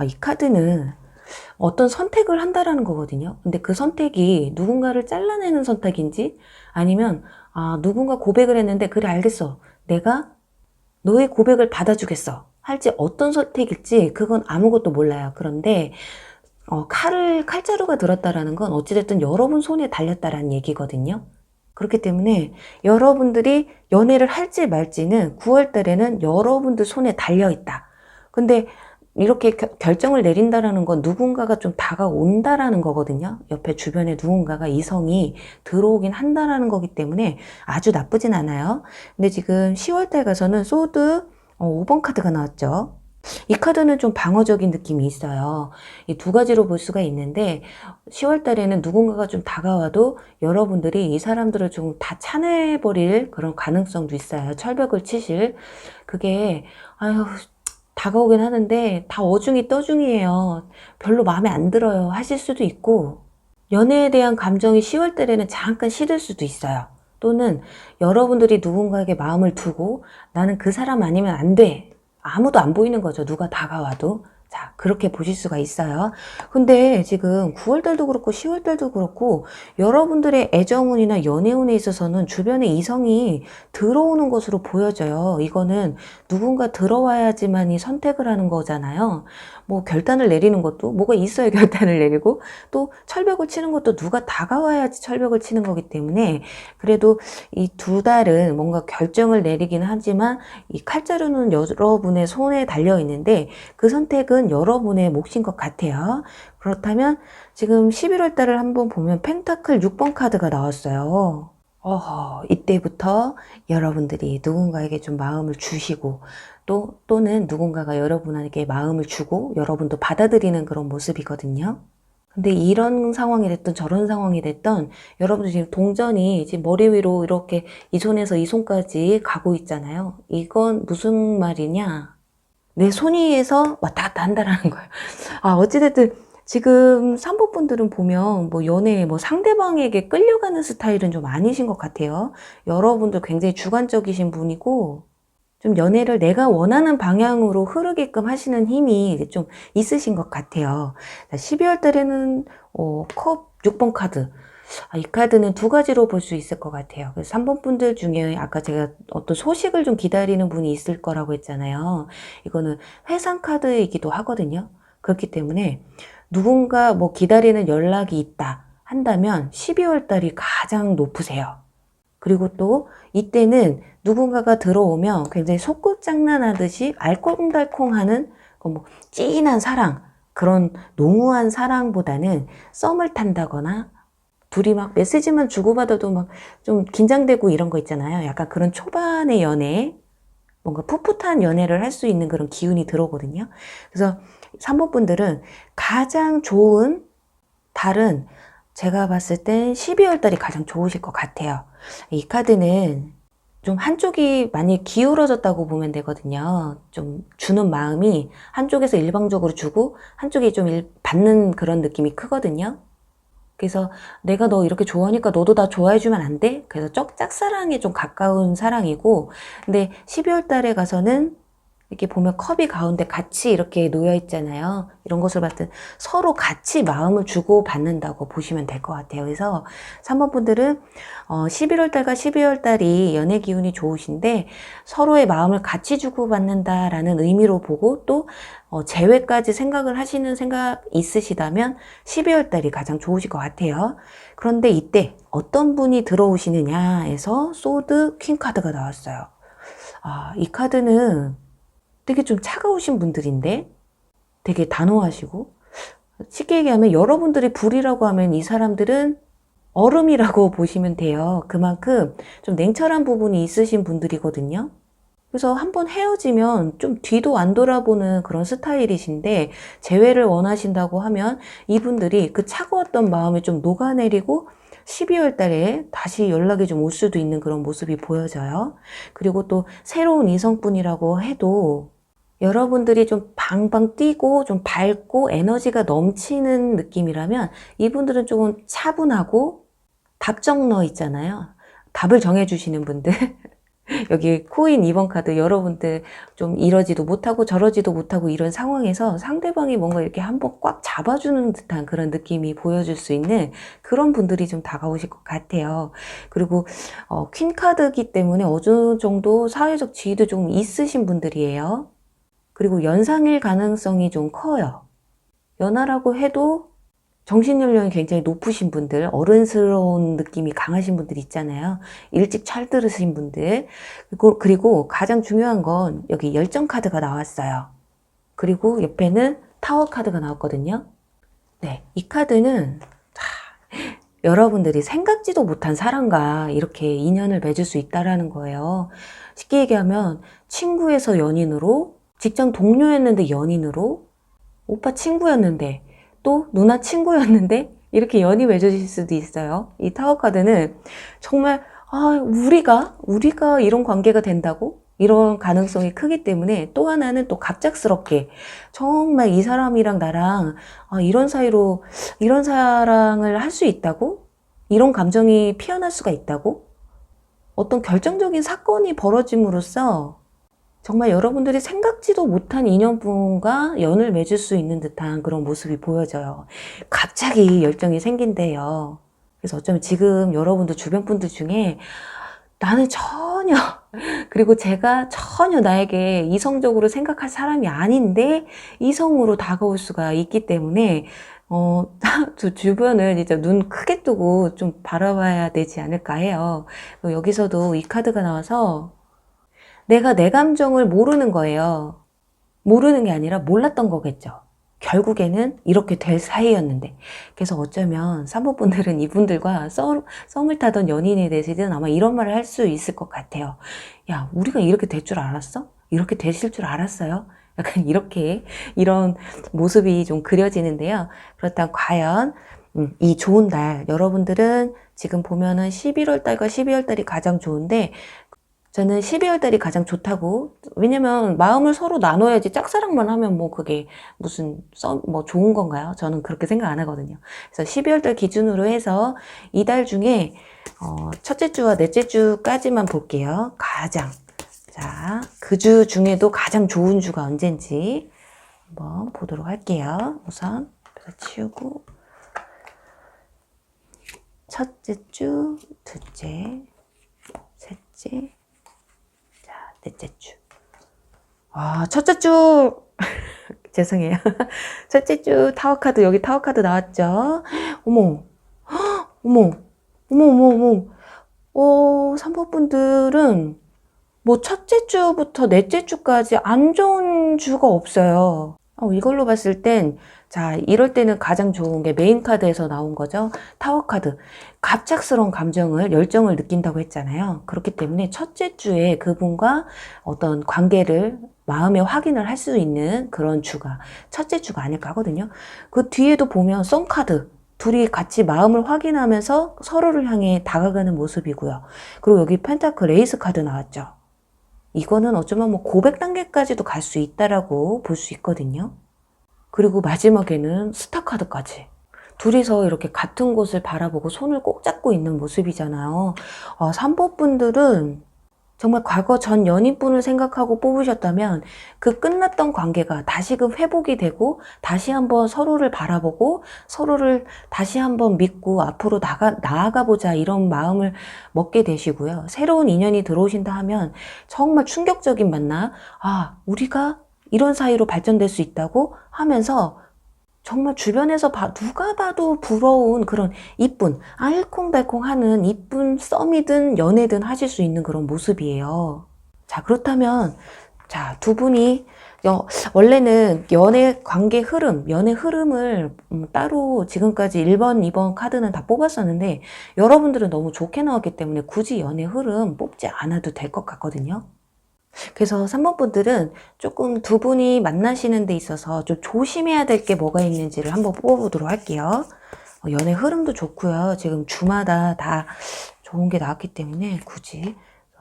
이 카드는 어떤 선택을 한다라는 거거든요. 근데 그 선택이 누군가를 잘라내는 선택인지 아니면 누군가 고백을 했는데 그래 알겠어. 내가 너의 고백을 받아주겠어. 할지 어떤 선택일지 그건 아무것도 몰라요. 그런데 칼자루가 들었다라는 건 어찌됐든 여러분 손에 달렸다라는 얘기거든요. 그렇기 때문에 여러분들이 연애를 할지 말지는 9월 달에는 여러분들 손에 달려있다. 근데 이렇게 결정을 내린다라는 건 누군가가 좀 다가온다라는 거거든요. 옆에 주변에 누군가가 이성이 들어오긴 한다라는 거기 때문에 아주 나쁘진 않아요. 근데 지금 10월 달 가서는 소드 5번 카드가 나왔죠. 이 카드는 좀 방어적인 느낌이 있어요. 이 두 가지로 볼 수가 있는데 10월 달에는 누군가가 좀 다가와도 여러분들이 이 사람들을 좀 다 차내버릴 그런 가능성도 있어요. 철벽을 치실. 그게 다가오긴 하는데 다 어중이 떠중이에요. 별로 마음에 안 들어요. 하실 수도 있고 연애에 대한 감정이 10월 달에는 잠깐 시들 수도 있어요. 또는 여러분들이 누군가에게 마음을 두고 나는 그 사람 아니면 안 돼. 아무도 안 보이는 거죠. 누가 다가와도. 자, 그렇게 보실 수가 있어요. 근데 지금 9월달도 그렇고 10월달도 그렇고 여러분들의 애정운이나 연애운에 있어서는 주변에 이성이 들어오는 것으로 보여져요. 이거는 누군가 들어와야지만이 선택을 하는 거잖아요. 뭐 결단을 내리는 것도 뭐가 있어야 결단을 내리고, 또 철벽을 치는 것도 누가 다가와야지 철벽을 치는 거기 때문에, 그래도 이 두 달은 뭔가 결정을 내리긴 하지만 이 칼자루는 여러분의 손에 달려 있는데 그 선택은 여러분의 몫인 것 같아요. 그렇다면 지금 11월 달을 한번 보면 펜타클 6번 카드가 나왔어요. 이때부터 여러분들이 누군가에게 좀 마음을 주시고, 또는 누군가가 여러분에게 마음을 주고 여러분도 받아들이는 그런 모습이거든요. 근데 이런 상황이 됐든 저런 상황이 됐든 여러분들 지금 동전이 지금 머리 위로 이렇게 이 손에서 이 손까지 가고 있잖아요. 이건 무슨 말이냐? 내 손 위에서 왔다 갔다 한다라는 거예요. 어찌됐든 지금 산부분들은 보면 뭐 연애, 뭐 상대방에게 끌려가는 스타일은 좀 아니신 것 같아요. 여러분들 굉장히 주관적이신 분이고, 좀 연애를 내가 원하는 방향으로 흐르게끔 하시는 힘이 좀 있으신 것 같아요. 12월 달에는 컵 6번 카드. 이 카드는 두 가지로 볼 수 있을 것 같아요. 그래서 3번 분들 중에 아까 제가 어떤 소식을 좀 기다리는 분이 있을 거라고 했잖아요. 이거는 회상 카드이기도 하거든요. 그렇기 때문에 누군가 뭐 기다리는 연락이 있다 한다면 12월 달이 가장 높으세요. 그리고 또 이때는 누군가가 들어오면 굉장히 속꿉장난하듯이 알콩달콩하는 뭐 찐한 사랑, 그런 농후한 사랑보다는 썸을 탄다거나 둘이 막 메시지만 주고받아도 막 좀 긴장되고 이런 거 있잖아요. 약간 그런 초반의 연애, 뭔가 풋풋한 연애를 할 수 있는 그런 기운이 들어오거든요. 그래서 3번 분들은 가장 좋은 달은 제가 봤을 땐 12월 달이 가장 좋으실 것 같아요. 이 카드는 좀 한쪽이 많이 기울어졌다고 보면 되거든요. 좀 주는 마음이 한쪽에서 일방적으로 주고 한쪽이 좀 받는 그런 느낌이 크거든요. 그래서 내가 너 이렇게 좋아하니까 너도 나 좋아해주면 안 돼? 그래서 짝사랑에 좀 가까운 사랑이고, 근데 12월 달에 가서는 이렇게 보면 컵이 가운데 같이 이렇게 놓여 있잖아요. 이런 것을 봤을 때 서로 같이 마음을 주고 받는다고 보시면 될 것 같아요. 그래서 3번 분들은 11월 달과 12월 달이 연애 기운이 좋으신데 서로의 마음을 같이 주고 받는다라는 의미로 보고, 또 재회까지 생각을 하시는 생각 있으시다면 12월 달이 가장 좋으실 것 같아요. 그런데 이때 어떤 분이 들어오시느냐에서 소드 퀸 카드가 나왔어요. 이 카드는 되게 좀 차가우신 분들인데 되게 단호하시고, 쉽게 얘기하면 여러분들이 불이라고 하면 이 사람들은 얼음이라고 보시면 돼요. 그만큼 좀 냉철한 부분이 있으신 분들이거든요. 그래서 한번 헤어지면 좀 뒤도 안 돌아보는 그런 스타일이신데, 재회를 원하신다고 하면 이분들이 그 차가웠던 마음을 좀 녹아내리고 12월 달에 다시 연락이 좀 올 수도 있는 그런 모습이 보여져요. 그리고 또 새로운 이성분이라고 해도 여러분들이 좀 방방 뛰고 좀 밝고 에너지가 넘치는 느낌이라면 이분들은 조금 차분하고 답정너 있잖아요. 답을 정해주시는 분들. 여기 코인 2번 카드, 여러분들 좀 이러지도 못하고 저러지도 못하고 이런 상황에서 상대방이 뭔가 이렇게 한번 꽉 잡아주는 듯한 그런 느낌이 보여줄 수 있는 그런 분들이 좀 다가오실 것 같아요. 그리고 퀸 카드이기 때문에 어느 정도 사회적 지위도 좀 있으신 분들이에요. 그리고 연상일 가능성이 좀 커요. 연하라고 해도 정신연령이 굉장히 높으신 분들, 어른스러운 느낌이 강하신 분들 있잖아요. 일찍 철들으신 분들. 그리고 가장 중요한 건 여기 열정 카드가 나왔어요. 그리고 옆에는 타워 카드가 나왔거든요. 네, 이 카드는 여러분들이 생각지도 못한 사람과 이렇게 인연을 맺을 수 있다라는 거예요. 쉽게 얘기하면 친구에서 연인으로, 직장 동료였는데 연인으로, 오빠 친구였는데 또 누나 친구였는데 이렇게 연이 맺어질 수도 있어요. 이 타워 카드는 정말 우리가 이런 관계가 된다고? 이런 가능성이 크기 때문에, 또 하나는 또 갑작스럽게 정말 이 사람이랑 나랑 이런 사이로 이런 사랑을 할 수 있다고? 이런 감정이 피어날 수가 있다고? 어떤 결정적인 사건이 벌어짐으로써 정말 여러분들이 생각지도 못한 인연분과 연을 맺을 수 있는 듯한 그런 모습이 보여져요. 갑자기 열정이 생긴대요. 그래서 어쩌면 지금 여러분들 주변 분들 중에 나는 전혀 그리고 제가 전혀 나에게 이성적으로 생각할 사람이 아닌데 이성으로 다가올 수가 있기 때문에 저 주변을 이제 눈 크게 뜨고 좀 바라봐야 되지 않을까 해요. 여기서도 이 카드가 나와서 내가 내 감정을 모르는 거예요. 모르는 게 아니라 몰랐던 거겠죠. 결국에는 이렇게 될 사이였는데. 그래서 어쩌면 산모분들은 이분들과 썸을 타던 연인에 대해서는 아마 이런 말을 할 수 있을 것 같아요. 야, 우리가 이렇게 될 줄 알았어? 이렇게 되실 줄 알았어요? 약간 이렇게 이런 모습이 좀 그려지는데요. 그렇다면 과연 이 좋은 달, 여러분들은 지금 보면은 11월 달과 12월 달이 가장 좋은데 저는 12월 달이 가장 좋다고. 왜냐면 마음을 서로 나눠야지 짝사랑만 하면 뭐 그게 무슨 뭐 좋은 건가요? 저는 그렇게 생각 안 하거든요. 그래서 12월 달 기준으로 해서 이 달 중에 첫째 주와 넷째 주까지만 볼게요. 가장. 자, 그 주 중에도 가장 좋은 주가 언젠지 한번 보도록 할게요. 우선 치우고 첫째 주, 둘째, 셋째, 넷째 주. 첫째 주 죄송해요. 첫째 주 타워 카드, 여기 타워 카드 나왔죠? 어머, 어머, 어머, 어머, 어머. 산모분들은 뭐 첫째 주부터 넷째 주까지 안 좋은 주가 없어요. 이걸로 봤을 땐, 자, 이럴 때는 가장 좋은 게 메인 카드에서 나온 거죠. 타워 카드. 갑작스러운 감정을, 열정을 느낀다고 했잖아요. 그렇기 때문에 첫째 주에 그분과 어떤 관계를 마음의 확인을 할 수 있는 그런 주가 첫째 주가 아닐까 하거든요. 그 뒤에도 보면 썸 카드. 둘이 같이 마음을 확인하면서 서로를 향해 다가가는 모습이고요. 그리고 여기 펜타클 레이스 카드 나왔죠. 이거는 어쩌면 뭐 고백 단계까지도 갈 수 있다라고 볼 수 있거든요. 그리고 마지막에는 스타 카드까지. 둘이서 이렇게 같은 곳을 바라보고 손을 꼭 잡고 있는 모습이잖아요. 산모분들은 정말 과거 전 연인분을 생각하고 뽑으셨다면 그 끝났던 관계가 다시금 회복이 되고 다시 한번 서로를 바라보고 서로를 다시 한번 믿고 앞으로 나아가보자 이런 마음을 먹게 되시고요. 새로운 인연이 들어오신다 하면 정말 충격적인 만남, 우리가 이런 사이로 발전될 수 있다고 하면서 정말 주변에서 누가 봐도 부러운 그런 이쁜 알콩달콩하는 이쁜 썸이든 연애든 하실 수 있는 그런 모습이에요. 자, 그렇다면 자, 두 분이 원래는 연애 관계 흐름, 연애 흐름을 따로 지금까지 1번, 2번 카드는 다 뽑았었는데 여러분들은 너무 좋게 나왔기 때문에 굳이 연애 흐름 뽑지 않아도 될 것 같거든요. 그래서 3번 분들은 조금 두 분이 만나시는 데 있어서 좀 조심해야 될 게 뭐가 있는지를 한번 뽑아보도록 할게요. 연애 흐름도 좋고요. 지금 주마다 다 좋은 게 나왔기 때문에 굳이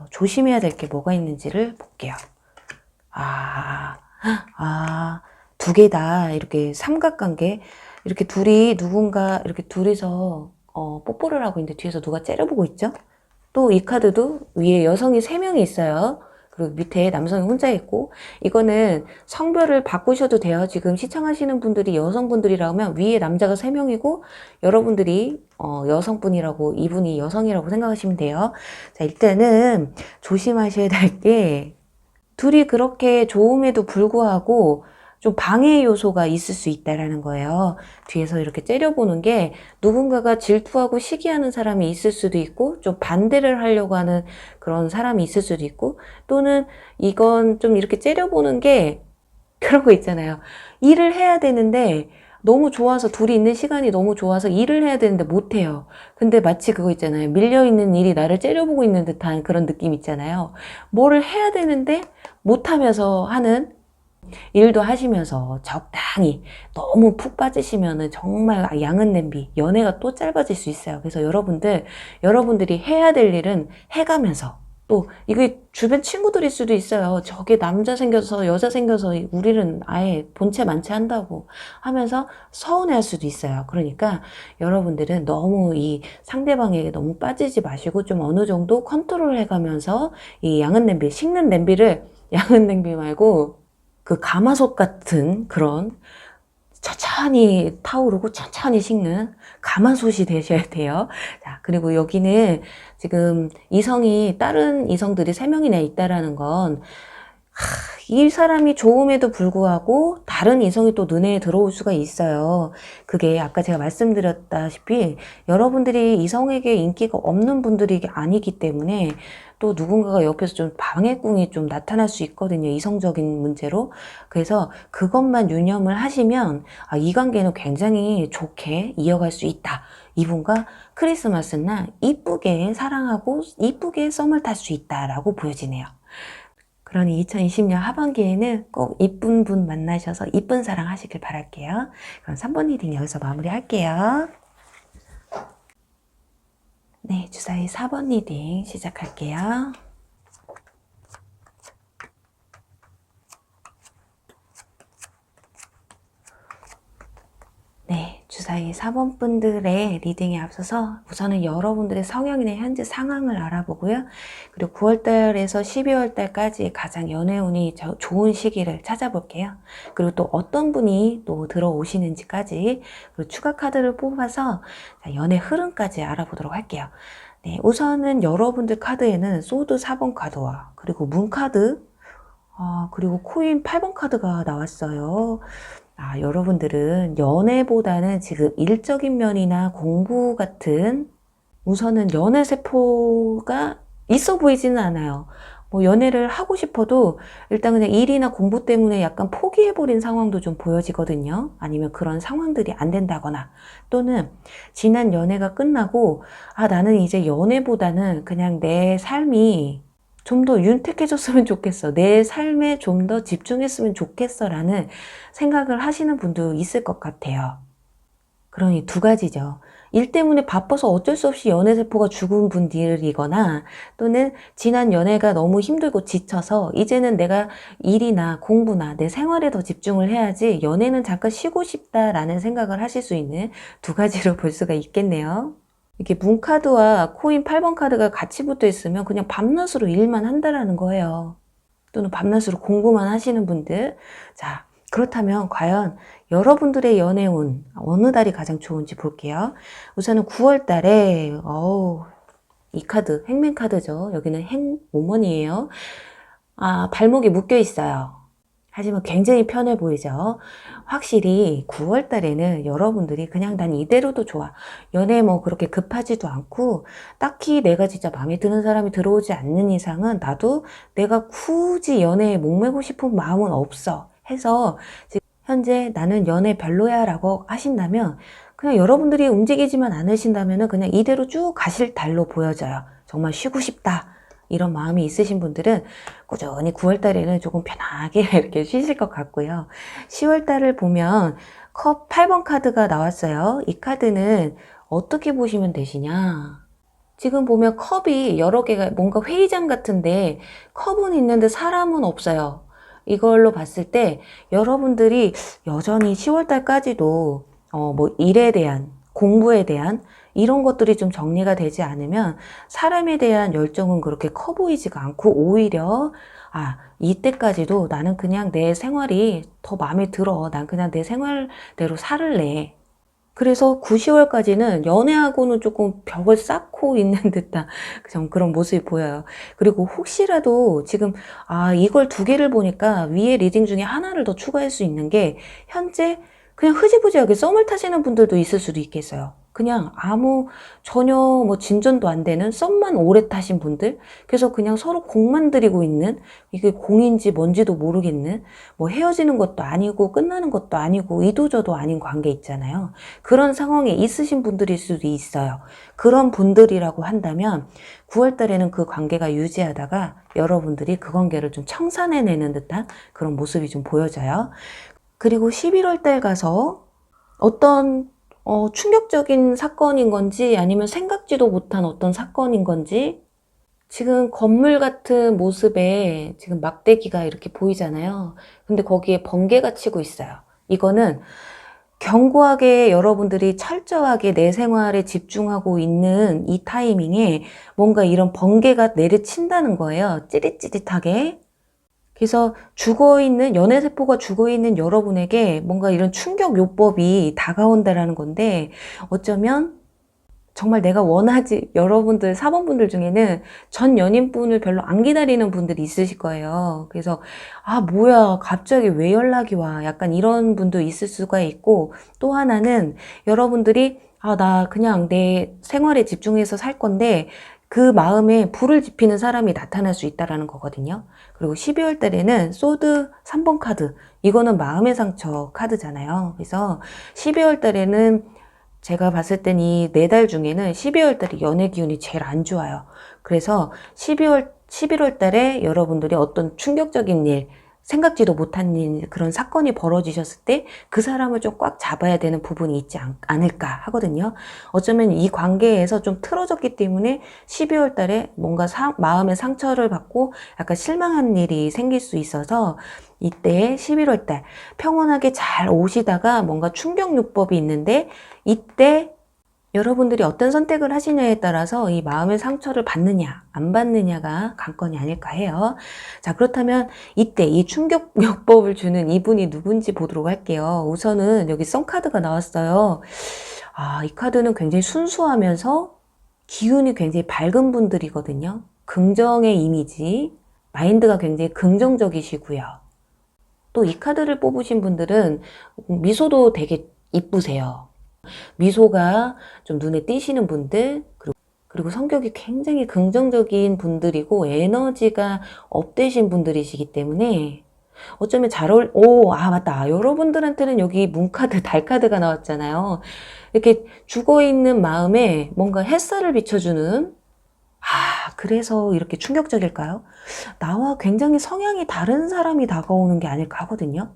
조심해야 될 게 뭐가 있는지를 볼게요. 두 개 다 이렇게 삼각관계, 이렇게 둘이 누군가 이렇게 둘이서 뽀뽀를 하고 있는데 뒤에서 누가 째려보고 있죠? 또 이 카드도 위에 여성이 3명이 있어요. 그리고 밑에 남성이 혼자 있고, 이거는 성별을 바꾸셔도 돼요. 지금 시청하시는 분들이 여성분들이라면 위에 남자가 3명이고 여러분들이 여성분이라고, 이분이 여성이라고 생각하시면 돼요. 자, 일단은 조심하셔야 될 게 둘이 그렇게 좋음에도 불구하고 좀 방해 요소가 있을 수 있다라는 거예요. 뒤에서 이렇게 째려보는 게 누군가가 질투하고 시기하는 사람이 있을 수도 있고 좀 반대를 하려고 하는 그런 사람이 있을 수도 있고, 또는 이건 좀 이렇게 째려보는 게 그런 거 있잖아요. 일을 해야 되는데 너무 좋아서, 둘이 있는 시간이 너무 좋아서 일을 해야 되는데 못해요. 근데 마치 그거 있잖아요. 밀려있는 일이 나를 째려보고 있는 듯한 그런 느낌 있잖아요. 뭐를 해야 되는데 못하면서 하는, 일도 하시면서 적당히 너무 푹 빠지시면은 정말 양은 냄비, 연애가 또 짧아질 수 있어요. 그래서 여러분들이 해야 될 일은 해가면서, 또 이게 주변 친구들일 수도 있어요. 저게 남자 생겨서 여자 생겨서 우리는 아예 본체 만체 한다고 하면서 서운해할 수도 있어요. 그러니까 여러분들은 너무 이 상대방에게 너무 빠지지 마시고 좀 어느 정도 컨트롤 해가면서 이 양은 냄비, 식는 냄비를 양은 냄비 말고 그 가마솥 같은 그런 천천히 타오르고 천천히 식는 가마솥이 되셔야 돼요. 자, 그리고 여기는 지금 이성이 다른 이성들이 3명이나 있다라는 건 이 사람이 좋음에도 불구하고 다른 이성이 또 눈에 들어올 수가 있어요. 그게 아까 제가 말씀드렸다시피 여러분들이 이성에게 인기가 없는 분들이 아니기 때문에 또 누군가가 옆에서 좀 방해꾼이 좀 나타날 수 있거든요. 이성적인 문제로. 그래서 그것만 유념을 하시면 이 관계는 굉장히 좋게 이어갈 수 있다. 이분과 크리스마스 날 이쁘게 사랑하고 이쁘게 썸을 탈 수 있다라고 보여지네요. 그러니 2020년 하반기에는 꼭 이쁜 분 만나셔서 이쁜 사랑 하시길 바랄게요. 그럼 3번 리딩 여기서 마무리할게요. 네, 주사위 4번 리딩 시작할게요. 네, 주사위 4번 분들의 리딩에 앞서서 우선은 여러분들의 성향이나 현재 상황을 알아보고요. 그리고 9월달에서 12월달까지 가장 연애운이 좋은 시기를 찾아볼게요. 그리고 또 어떤 분이 또 들어오시는지까지 그리고 추가 카드를 뽑아서 연애 흐름까지 알아보도록 할게요. 네, 우선은 여러분들 카드에는 소드 4번 카드와 그리고 문 카드 그리고 코인 8번 카드가 나왔어요. 여러분들은 연애보다는 지금 일적인 면이나 공부 같은 우선은 연애 세포가 있어 보이지는 않아요. 뭐 연애를 하고 싶어도 일단 그냥 일이나 공부 때문에 약간 포기해버린 상황도 좀 보여지거든요. 아니면 그런 상황들이 안 된다거나 또는 지난 연애가 끝나고 나는 이제 연애보다는 그냥 내 삶이 좀 더 윤택해졌으면 좋겠어. 내 삶에 좀 더 집중했으면 좋겠어 라는 생각을 하시는 분도 있을 것 같아요. 그러니 두 가지죠. 일 때문에 바빠서 어쩔 수 없이 연애세포가 죽은 분들이거나 또는 지난 연애가 너무 힘들고 지쳐서 이제는 내가 일이나 공부나 내 생활에 더 집중을 해야지 연애는 잠깐 쉬고 싶다라는 생각을 하실 수 있는 두 가지로 볼 수가 있겠네요. 이렇게 문카드와 코인 8번 카드가 같이 붙어 있으면 그냥 밤낮으로 일만 한다라는 거예요. 또는 밤낮으로 공부만 하시는 분들. 자, 그렇다면 과연 여러분들의 연애운 어느 달이 가장 좋은지 볼게요. 우선은 9월 달에 이 카드 행맨 카드죠. 여기는 행모먼이에요. 발목이 묶여 있어요. 하지만 굉장히 편해 보이죠. 확실히 9월 달에는 여러분들이 그냥 난 이대로도 좋아. 연애 뭐 그렇게 급하지도 않고 딱히 내가 진짜 마음에 드는 사람이 들어오지 않는 이상은 나도 내가 굳이 연애에 목매고 싶은 마음은 없어. 해서 지금 현재 나는 연애 별로야 라고 하신다면 그냥 여러분들이 움직이지만 않으신다면 그냥 이대로 쭉 가실 달로 보여져요. 정말 쉬고 싶다. 이런 마음이 있으신 분들은 꾸준히 9월 달에는 조금 편하게 이렇게 쉬실 것 같고요. 10월 달을 보면 컵 8번 카드가 나왔어요. 이 카드는 어떻게 보시면 되시냐? 지금 보면 컵이 여러 개가 뭔가 회의장 같은데 컵은 있는데 사람은 없어요. 이걸로 봤을 때 여러분들이 여전히 10월 달까지도 뭐 일에 대한 공부에 대한 이런 것들이 좀 정리가 되지 않으면 사람에 대한 열정은 그렇게 커 보이지가 않고 오히려 이때까지도 나는 그냥 내 생활이 더 마음에 들어. 난 그냥 내 생활대로 살을래. 그래서 9, 10월까지는 연애하고는 조금 벽을 쌓고 있는 듯한 그런 모습이 보여요. 그리고 혹시라도 지금 이걸 두 개를 보니까 위에 리딩 중에 하나를 더 추가할 수 있는 게 현재 그냥 흐지부지하게 썸을 타시는 분들도 있을 수도 있겠어요. 그냥 전혀 뭐 진전도 안 되는 썸만 오래 타신 분들, 그래서 그냥 서로 공만 들이고 있는, 이게 공인지 뭔지도 모르겠는, 뭐 헤어지는 것도 아니고 끝나는 것도 아니고 이도저도 아닌 관계 있잖아요. 그런 상황에 있으신 분들일 수도 있어요. 그런 분들이라고 한다면 9월 달에는 그 관계가 유지하다가 여러분들이 그 관계를 좀 청산해내는 듯한 그런 모습이 좀 보여져요. 그리고 11월 달 가서 어떤 충격적인 사건인 건지 아니면 생각지도 못한 어떤 사건인 건지 지금 건물 같은 모습에 지금 막대기가 이렇게 보이잖아요. 근데 거기에 번개가 치고 있어요. 이거는 견고하게 여러분들이 철저하게 내 생활에 집중하고 있는 이 타이밍에 뭔가 이런 번개가 내리친다는 거예요. 찌릿찌릿하게. 그래서 죽어있는, 연애세포가 죽어있는 여러분에게 뭔가 이런 충격 요법이 다가온다라는 건데, 어쩌면 정말 내가 원하지, 여러분들, 4번분들 중에는 전 연인분을 별로 안 기다리는 분들이 있으실 거예요. 그래서, 아, 뭐야, 갑자기 왜 연락이 와? 약간 이런 분도 있을 수가 있고, 또 하나는 여러분들이, 아, 나 그냥 내 생활에 집중해서 살 건데, 그 마음에 불을 지피는 사람이 나타날 수 있다라는 거거든요. 그리고 12월 달에는 소드 3번 카드, 이거는 마음의 상처 카드잖아요. 그래서 12월 달에는 제가 봤을 땐 이 4달 중에는 12월 달이 연애 기운이 제일 안 좋아요. 그래서 11월 달에 여러분들이 어떤 충격적인 일, 생각지도 못한 일, 그런 사건이 벌어지셨을 때 그 사람을 좀 꽉 잡아야 되는 부분이 있지 않을까 하거든요. 어쩌면 이 관계에서 좀 틀어졌기 때문에 12월 달에 뭔가 마음의 상처를 받고 약간 실망한 일이 생길 수 있어서 이때 11월 달 평온하게 잘 오시다가 뭔가 충격요법이 있는데 이때 여러분들이 어떤 선택을 하시냐에 따라서 이 마음의 상처를 받느냐 안 받느냐가 관건이 아닐까 해요. 자, 그렇다면 이때 이 충격요법을 주는 이분이 누군지 보도록 할게요. 우선은 여기 썬카드가 나왔어요. 아, 이 카드는 굉장히 순수하면서 기운이 굉장히 밝은 분들이거든요. 긍정의 이미지, 마인드가 굉장히 긍정적이시고요. 또 이 카드를 뽑으신 분들은 미소도 되게 이쁘세요. 미소가 좀 눈에 띄시는 분들, 그리고 성격이 굉장히 긍정적인 분들이고 에너지가 업되신 분들이시기 때문에 어쩌면 아, 맞다. 여러분들한테는 여기 문카드, 달카드가 나왔잖아요. 이렇게 죽어있는 마음에 뭔가 햇살을 비춰주는, 아, 그래서 이렇게 충격적일까요? 나와 굉장히 성향이 다른 사람이 다가오는 게 아닐까 하거든요.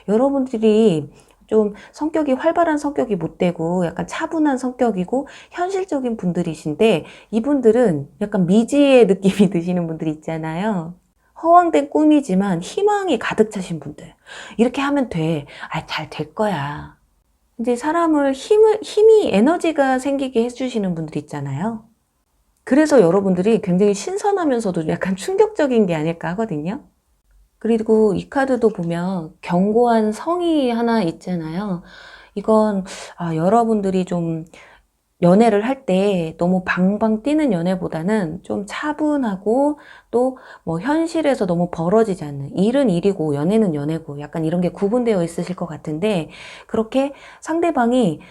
여러분들이 좀 성격이 활발한 성격이 못 되고 약간 차분한 성격이고 현실적인 분들이신데 이분들은 약간 미지의 느낌이 드시는 분들이 있잖아요. 허황된 꿈이지만 희망이 가득 차신 분들. 이렇게 하면 돼. 아, 잘 될 거야. 이제 사람을 힘이 에너지가 생기게 해주시는 분들 있잖아요. 그래서 여러분들이 굉장히 신선하면서도 약간 충격적인 게 아닐까 하거든요. 그리고 이 카드도 보면 견고한 성이 하나 있잖아요. 이건 여러분들이 좀 연애를 할 때 너무 방방 뛰는 연애보다는 좀 차분하고 또 뭐 현실에서 너무 벌어지지 않는, 일은 일이고 연애는 연애고 약간 이런 게 구분되어 있으실 것 같은데 그렇게 상대방이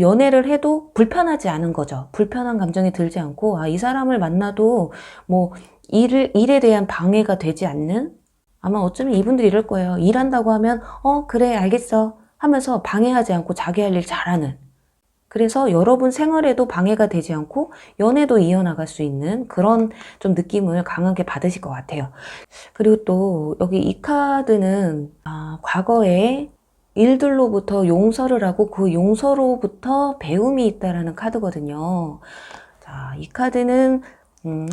연애를 해도 불편하지 않은 거죠. 불편한 감정이 들지 않고 이 사람을 만나도 뭐 일에 대한 방해가 되지 않는, 아마 어쩌면 이분들이 이럴 거예요. 일한다고 하면 그래 알겠어 하면서 방해하지 않고 자기 할 일 잘하는, 그래서 여러분 생활에도 방해가 되지 않고 연애도 이어나갈 수 있는 그런 좀 느낌을 강하게 받으실 것 같아요. 그리고 또 여기 이 카드는 과거에 일들로부터 용서를 하고 그 용서로부터 배움이 있다라는 카드거든요. 자, 이 카드는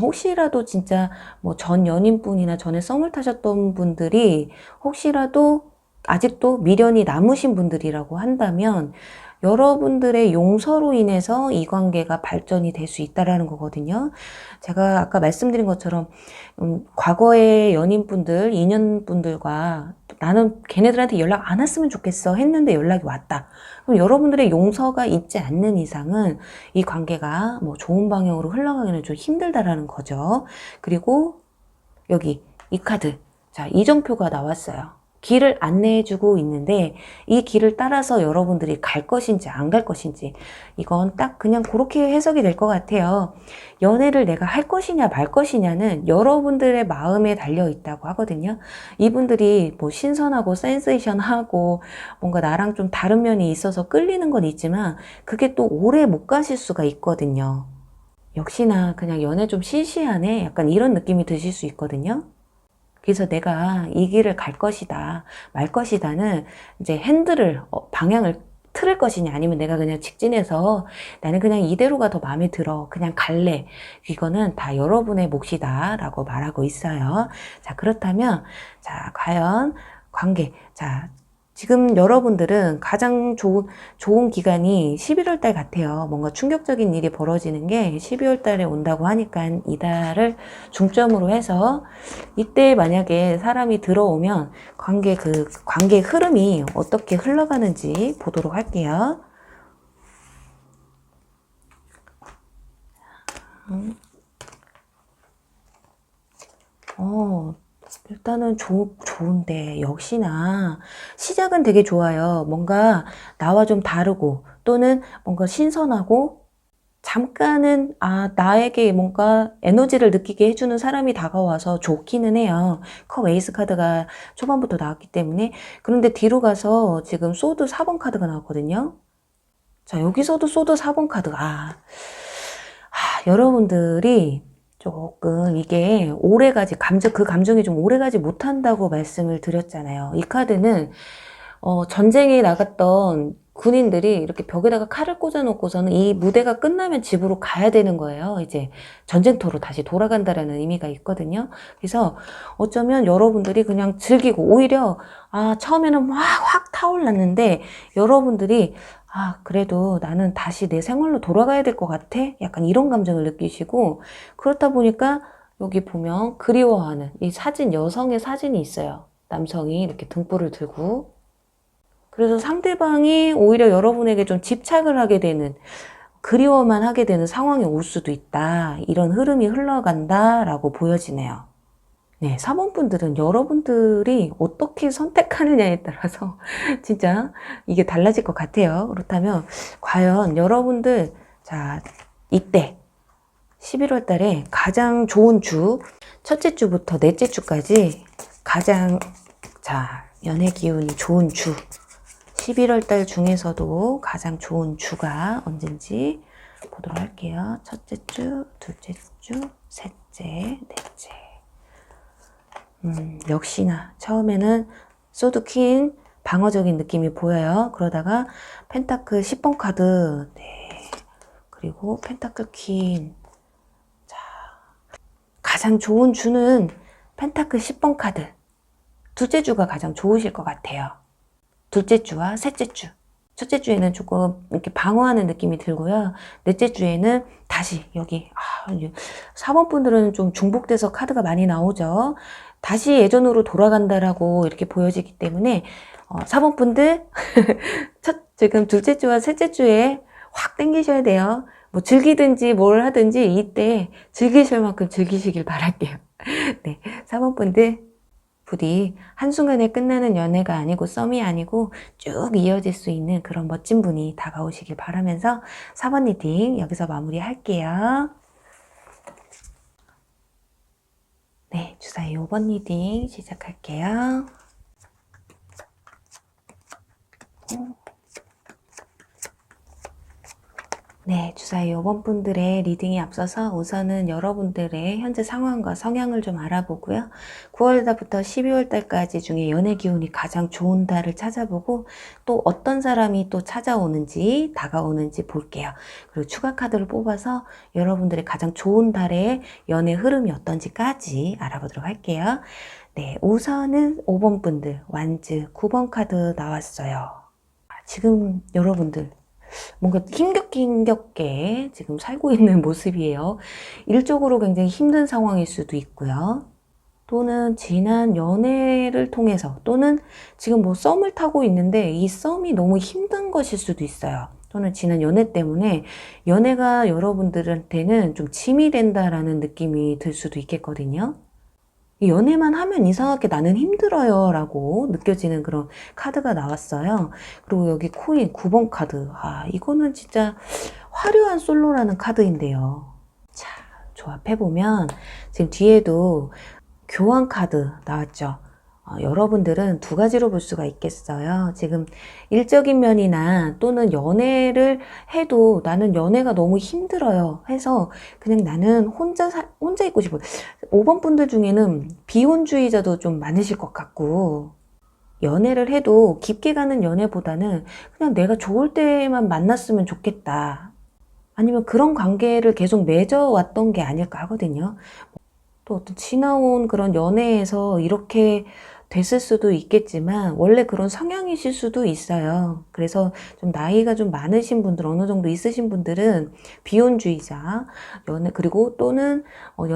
혹시라도 진짜 뭐 전 연인분이나 전에 썸을 타셨던 분들이 혹시라도 아직도 미련이 남으신 분들이라고 한다면 여러분들의 용서로 인해서 이 관계가 발전이 될 수 있다라는 거거든요. 제가 아까 말씀드린 것처럼 과거의 연인분들, 인연분들과 나는 걔네들한테 연락 안 왔으면 좋겠어 했는데 연락이 왔다. 그럼 여러분들의 용서가 있지 않는 이상은 이 관계가 뭐 좋은 방향으로 흘러가기는 좀 힘들다라는 거죠. 그리고 여기 이 카드, 자, 이정표가 나왔어요. 길을 안내해주고 있는데 이 길을 따라서 여러분들이 갈 것인지 안 갈 것인지, 이건 딱 그냥 그렇게 해석이 될 것 같아요. 연애를 내가 할 것이냐 말 것이냐는 여러분들의 마음에 달려 있다고 하거든요. 이분들이 뭐 신선하고 센세이션하고 뭔가 나랑 좀 다른 면이 있어서 끌리는 건 있지만 그게 또 오래 못 가실 수가 있거든요. 역시나 그냥 연애 좀 시시하네 약간 이런 느낌이 드실 수 있거든요. 그래서 내가 이 길을 갈 것이다, 말 것이다는 이제 핸들을, 방향을 틀을 것이냐 아니면 내가 그냥 직진해서 나는 그냥 이대로가 더 마음에 들어, 그냥 갈래. 이거는 다 여러분의 몫이다 라고 말하고 있어요. 자, 그렇다면, 자, 과연 관계. 자, 지금 여러분들은 가장 좋은 기간이 11월 달 같아요. 뭔가 충격적인 일이 벌어지는 게 12월 달에 온다고 하니까 이달을 중점으로 해서 이때 만약에 사람이 들어오면 관계 흐름이 어떻게 흘러가는지 보도록 할게요. 일단은 좋은데, 역시나, 시작은 되게 좋아요. 뭔가 나와 좀 다르고, 또는 뭔가 신선하고, 잠깐은, 나에게 뭔가 에너지를 느끼게 해주는 사람이 다가와서 좋기는 해요. 컵 에이스 카드가 초반부터 나왔기 때문에. 그런데 뒤로 가서 지금 소드 4번 카드가 나왔거든요. 자, 여기서도 소드 4번 카드가, 여러분들이 조금 이게 오래가지 그 감정이 좀 오래가지 못한다고 말씀을 드렸잖아요. 이 카드는 전쟁에 나갔던 군인들이 이렇게 벽에다가 칼을 꽂아 놓고서는 이 무대가 끝나면 집으로 가야 되는 거예요. 이제 전쟁터로 다시 돌아간다라는 의미가 있거든요. 그래서 어쩌면 여러분들이 그냥 즐기고, 오히려 처음에는 막 확 타올랐는데 여러분들이 그래도 나는 다시 내 생활로 돌아가야 될 것 같아? 약간 이런 감정을 느끼시고, 그렇다 보니까 여기 보면 그리워하는 이 사진, 여성의 사진이 있어요. 남성이 이렇게 등불을 들고. 그래서 상대방이 오히려 여러분에게 좀 집착을 하게 되는, 그리워만 하게 되는 상황이 올 수도 있다. 이런 흐름이 흘러간다라고 보여지네요. 네, 4번 분들은 여러분들이 어떻게 선택하느냐에 따라서 진짜 이게 달라질 것 같아요. 그렇다면 과연 여러분들, 자, 이때 11월 달에 가장 좋은 주, 첫째 주부터 넷째 주까지 가장, 연애 기운이 좋은 주, 11월 달 중에서도 가장 좋은 주가 언젠지 보도록 할게요. 첫째 주, 둘째 주, 셋째, 넷째. 역시나 처음에는 소드 퀸 방어적인 느낌이 보여요. 그러다가 펜타클 10번 카드, 네. 그리고 펜타클 퀸. 자, 가장 좋은 주는 펜타클 10번 카드. 둘째 주가 가장 좋으실 것 같아요. 둘째 주와 셋째 주. 첫째 주에는 조금 이렇게 방어하는 느낌이 들고요. 넷째 주에는 다시 여기 4번 분들은 좀 중복돼서 카드가 많이 나오죠. 다시 예전으로 돌아간다라고 이렇게 보여지기 때문에 4번 분들 지금 둘째 주와 셋째 주에 확 땡기셔야 돼요. 뭐 즐기든지 뭘 하든지 이때 즐기실 만큼 즐기시길 바랄게요. 네, 4번 분들 부디 한순간에 끝나는 연애가 아니고 썸이 아니고 쭉 이어질 수 있는 그런 멋진 분이 다가오시길 바라면서 4번 리딩 여기서 마무리할게요. 네, 주사위 5번 리딩 시작할게요. 네, 주사위 5번 분들의 리딩에 앞서서 우선은 여러분들의 현재 상황과 성향을 좀 알아보고요. 9월달부터 12월달까지 중에 연애 기운이 가장 좋은 달을 찾아보고 또 어떤 사람이 또 찾아오는지 다가오는지 볼게요. 그리고 추가 카드를 뽑아서 여러분들의 가장 좋은 달의 연애 흐름이 어떤지까지 알아보도록 할게요. 네, 우선은 5번 분들 완즈 9번 카드 나왔어요. 지금 여러분들 뭔가 힘겹게 지금 살고 있는 모습이에요. 일적으로 굉장히 힘든 상황일 수도 있고요. 또는 지난 연애를 통해서 또는 지금 뭐 썸을 타고 있는데 이 썸이 너무 힘든 것일 수도 있어요. 또는 지난 연애 때문에 연애가 여러분들한테는 좀 짐이 된다라는 느낌이 들 수도 있겠거든요. 연애만 하면 이상하게 나는 힘들어요 라고 느껴지는 그런 카드가 나왔어요. 그리고 여기 코인 9번 카드. 이거는 진짜 화려한 솔로라는 카드인데요. 자, 조합해보면 지금 뒤에도 교환 카드 나왔죠. 여러분들은 두 가지로 볼 수가 있겠어요. 지금 일적인 면이나 또는 연애를 해도 나는 연애가 너무 힘들어요 해서 그냥 나는 혼자 있고 싶어요. 5번 분들 중에는 비혼주의자도 좀 많으실 것 같고, 연애를 해도 깊게 가는 연애보다는 그냥 내가 좋을 때만 만났으면 좋겠다. 아니면 그런 관계를 계속 맺어왔던 게 아닐까 하거든요. 또 어떤 지나온 그런 연애에서 이렇게 됐을 수도 있겠지만 원래 그런 성향이실 수도 있어요. 그래서 좀 나이가 좀 많으신 분들, 어느 정도 있으신 분들은 비혼주의자, 그리고 또는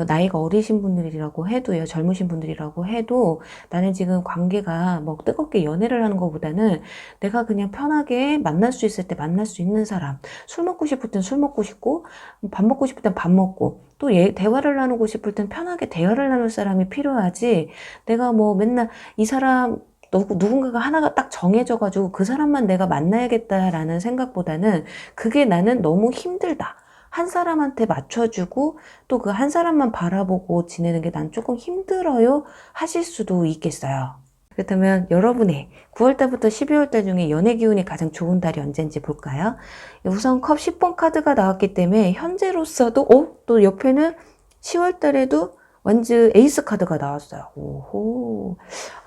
나이가 어리신 분들이라고 해도요, 젊으신 분들이라고 해도 나는 지금 관계가 뭐 뜨겁게 연애를 하는 것보다는 내가 그냥 편하게 만날 수 있을 때 만날 수 있는 사람, 술 먹고 싶을 땐 술 먹고 싶고 밥 먹고 싶을 땐 밥 먹고 또 대화를 나누고 싶을 땐 편하게 대화를 나눌 사람이 필요하지, 내가 뭐 맨날 이 사람 누군가가 하나가 딱 정해져가지고 그 사람만 내가 만나야겠다라는 생각보다는 그게 나는 너무 힘들다. 한 사람한테 맞춰주고 또 그 한 사람만 바라보고 지내는 게 난 조금 힘들어요 하실 수도 있겠어요. 그렇다면 여러분의 9월달부터 12월달 중에 연애 기운이 가장 좋은 달이 언제인지 볼까요? 우선 컵 10번 카드가 나왔기 때문에 현재로서도 또 옆에는 10월달에도 완즈 에이스 카드가 나왔어요. 오호,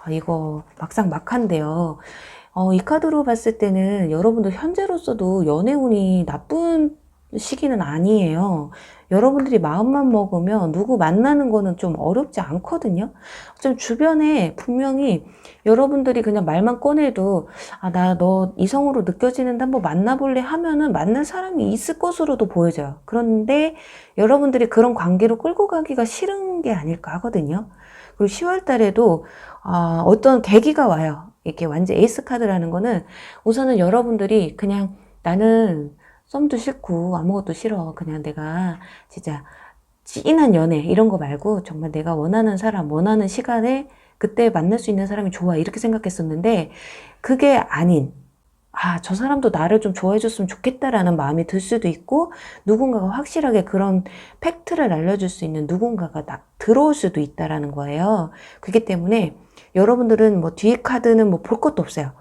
이거 막상 막한데요. 이 카드로 봤을 때는 여러분들 현재로서도 연애운이 나쁜 시기는 아니에요. 여러분들이 마음만 먹으면 누구 만나는 거는 좀 어렵지 않거든요. 좀 주변에 분명히 여러분들이 그냥 말만 꺼내도 나 너 이성으로 느껴지는데 한번 만나볼래 하면은 만날 사람이 있을 것으로도 보여져요. 그런데 여러분들이 그런 관계로 끌고 가기가 싫은 게 아닐까 하거든요. 그리고 10월 달에도 어떤 계기가 와요. 이렇게 완전 에이스 카드라는 거는 우선은 여러분들이 그냥 나는 썸도 싫고 아무것도 싫어. 그냥 내가 진짜 찐한 연애 이런 거 말고 정말 내가 원하는 사람, 원하는 시간에 그때 만날 수 있는 사람이 좋아. 이렇게 생각했었는데 그게 아닌, 저 사람도 나를 좀 좋아해 줬으면 좋겠다라는 마음이 들 수도 있고 누군가가 확실하게 그런 팩트를 알려줄 수 있는 누군가가 들어올 수도 있다라는 거예요. 그렇기 때문에 여러분들은 뭐 뒤에 카드는 뭐 볼 것도 없어요.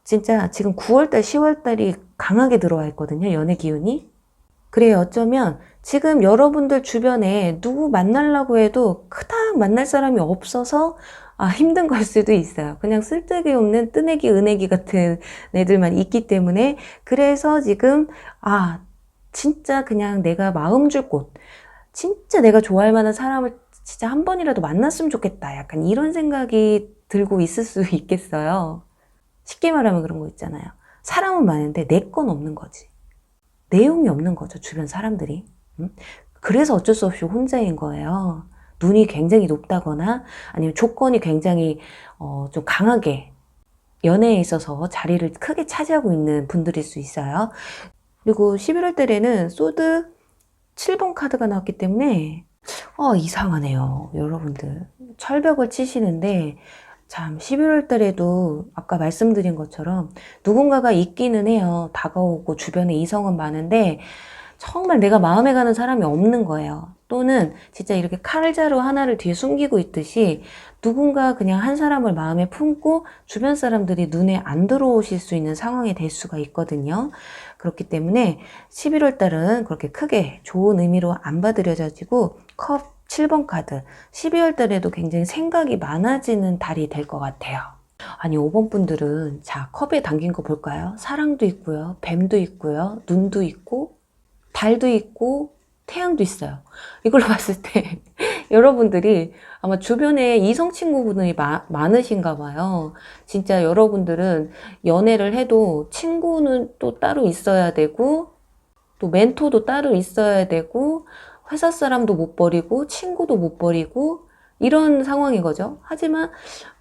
진짜 지금 9월달, 10월달이 강하게 들어와 있거든요. 연애 기운이. 그래, 어쩌면 지금 여러분들 주변에 누구 만나려고 해도 그닥 만날 사람이 없어서 힘든 걸 수도 있어요. 그냥 쓸데기 없는 뜨내기, 은혜기 같은 애들만 있기 때문에 그래서 지금 진짜 그냥 내가 마음 줄 곳, 진짜 내가 좋아할 만한 사람을 진짜 한 번이라도 만났으면 좋겠다. 약간 이런 생각이 들고 있을 수 있겠어요. 쉽게 말하면 그런 거 있잖아요. 사람은 많은데 내 건 없는 거지. 내용이 없는 거죠, 주변 사람들이. 그래서 어쩔 수 없이 혼자인 거예요. 눈이 굉장히 높다거나 아니면 조건이 굉장히 좀 강하게 연애에 있어서 자리를 크게 차지하고 있는 분들일 수 있어요. 그리고 11월 달에는 소드 7번 카드가 나왔기 때문에 이상하네요. 여러분들 철벽을 치시는데 참 11월 달에도 아까 말씀드린 것처럼 누군가가 있기는 해요. 다가오고 주변에 이성은 많은데 정말 내가 마음에 가는 사람이 없는 거예요. 또는 진짜 이렇게 칼자루 하나를 뒤에 숨기고 있듯이 누군가 그냥 한 사람을 마음에 품고 주변 사람들이 눈에 안 들어오실 수 있는 상황이 될 수가 있거든요. 그렇기 때문에 11월 달은 그렇게 크게 좋은 의미로 안 받아들여지고 컵 7번 카드, 12월 달에도 굉장히 생각이 많아지는 달이 될 것 같아요. 아니 5번 분들은 자 컵에 담긴 거 볼까요? 사랑도 있고요, 뱀도 있고요, 눈도 있고 달도 있고 태양도 있어요. 이걸로 봤을 때 여러분들이 아마 주변에 이성 친구분이 많으신가 봐요. 진짜 여러분들은 연애를 해도 친구는 또 따로 있어야 되고 또 멘토도 따로 있어야 되고 회사 사람도 못 버리고 친구도 못 버리고 이런 상황인 거죠. 하지만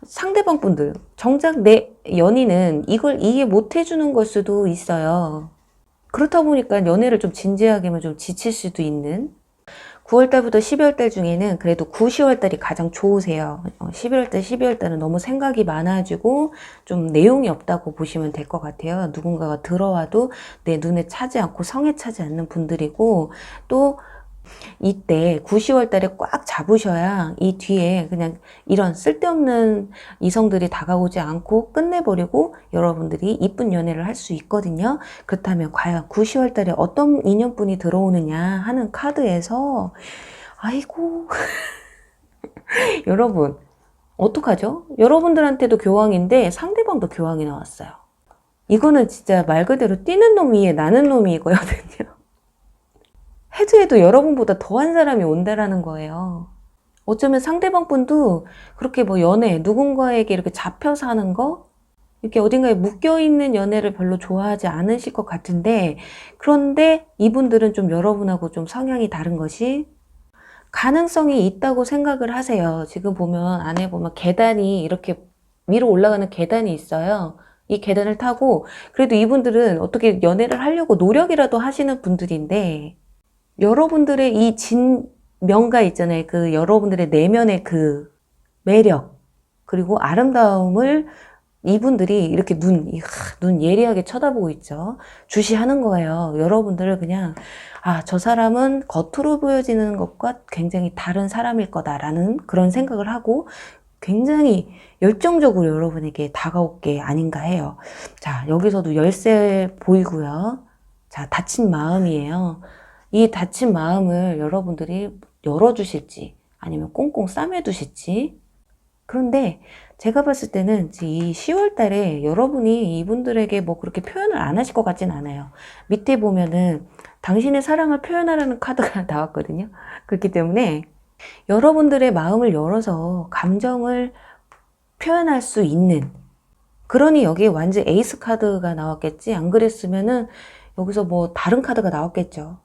상대방 분들 정작 내 연인은 이걸 이해 못 해주는 걸 수도 있어요. 그렇다 보니까 연애를 좀 진지하게 하면 좀 지칠 수도 있는 9월달부터 12월달 중에는 그래도 9, 10월달이 가장 좋으세요. 11월달, 12월달은 너무 생각이 많아지고 좀 내용이 없다고 보시면 될 것 같아요. 누군가가 들어와도 내 눈에 차지 않고 성에 차지 않는 분들이고 또 이때 9, 10월 달에 꽉 잡으셔야 이 뒤에 그냥 이런 쓸데없는 이성들이 다가오지 않고 끝내버리고 여러분들이 이쁜 연애를 할 수 있거든요. 그렇다면 과연 9, 10월 달에 어떤 인연분이 들어오느냐 하는 카드에서 아이고 여러분 어떡하죠? 여러분들한테도 교황인데 상대방도 교황이 나왔어요. 이거는 진짜 말 그대로 뛰는 놈 위에 나는 놈이 이거거든요. 해도 여러분보다 더한 사람이 온다라는 거예요. 어쩌면 상대방 분도 그렇게 뭐 연애, 누군가에게 이렇게 잡혀 사는 거, 이렇게 어딘가에 묶여있는 연애를 별로 좋아하지 않으실 것 같은데, 그런데 이분들은 좀 여러분하고 좀 성향이 다른 것이 가능성이 있다고 생각을 하세요. 지금 보면 안에 보면 계단이 이렇게 위로 올라가는 계단이 있어요. 이 계단을 타고 그래도 이분들은 어떻게 연애를 하려고 노력이라도 하시는 분들인데, 여러분들의 이 진명가 있잖아요. 그 여러분들의 내면의 그 매력 그리고 아름다움을 이분들이 이렇게 눈 예리하게 쳐다보고 있죠. 주시하는 거예요. 여러분들을 그냥, 아, 저 사람은 겉으로 보여지는 것과 굉장히 다른 사람일 거다라는 그런 생각을 하고 굉장히 열정적으로 여러분에게 다가올 게 아닌가 해요. 자, 여기서도 열쇠 보이고요. 자, 닫힌 마음이에요. 이 닫힌 마음을 여러분들이 열어주실지 아니면 꽁꽁 싸매두실지. 그런데 제가 봤을 때는 이 10월 달에 여러분이 이분들에게 뭐 그렇게 표현을 안 하실 것 같진 않아요. 밑에 보면은 당신의 사랑을 표현하라는 카드가 나왔거든요. 그렇기 때문에 여러분들의 마음을 열어서 감정을 표현할 수 있는, 그러니 여기에 완전 에이스 카드가 나왔겠지. 안 그랬으면은 여기서 뭐 다른 카드가 나왔겠죠.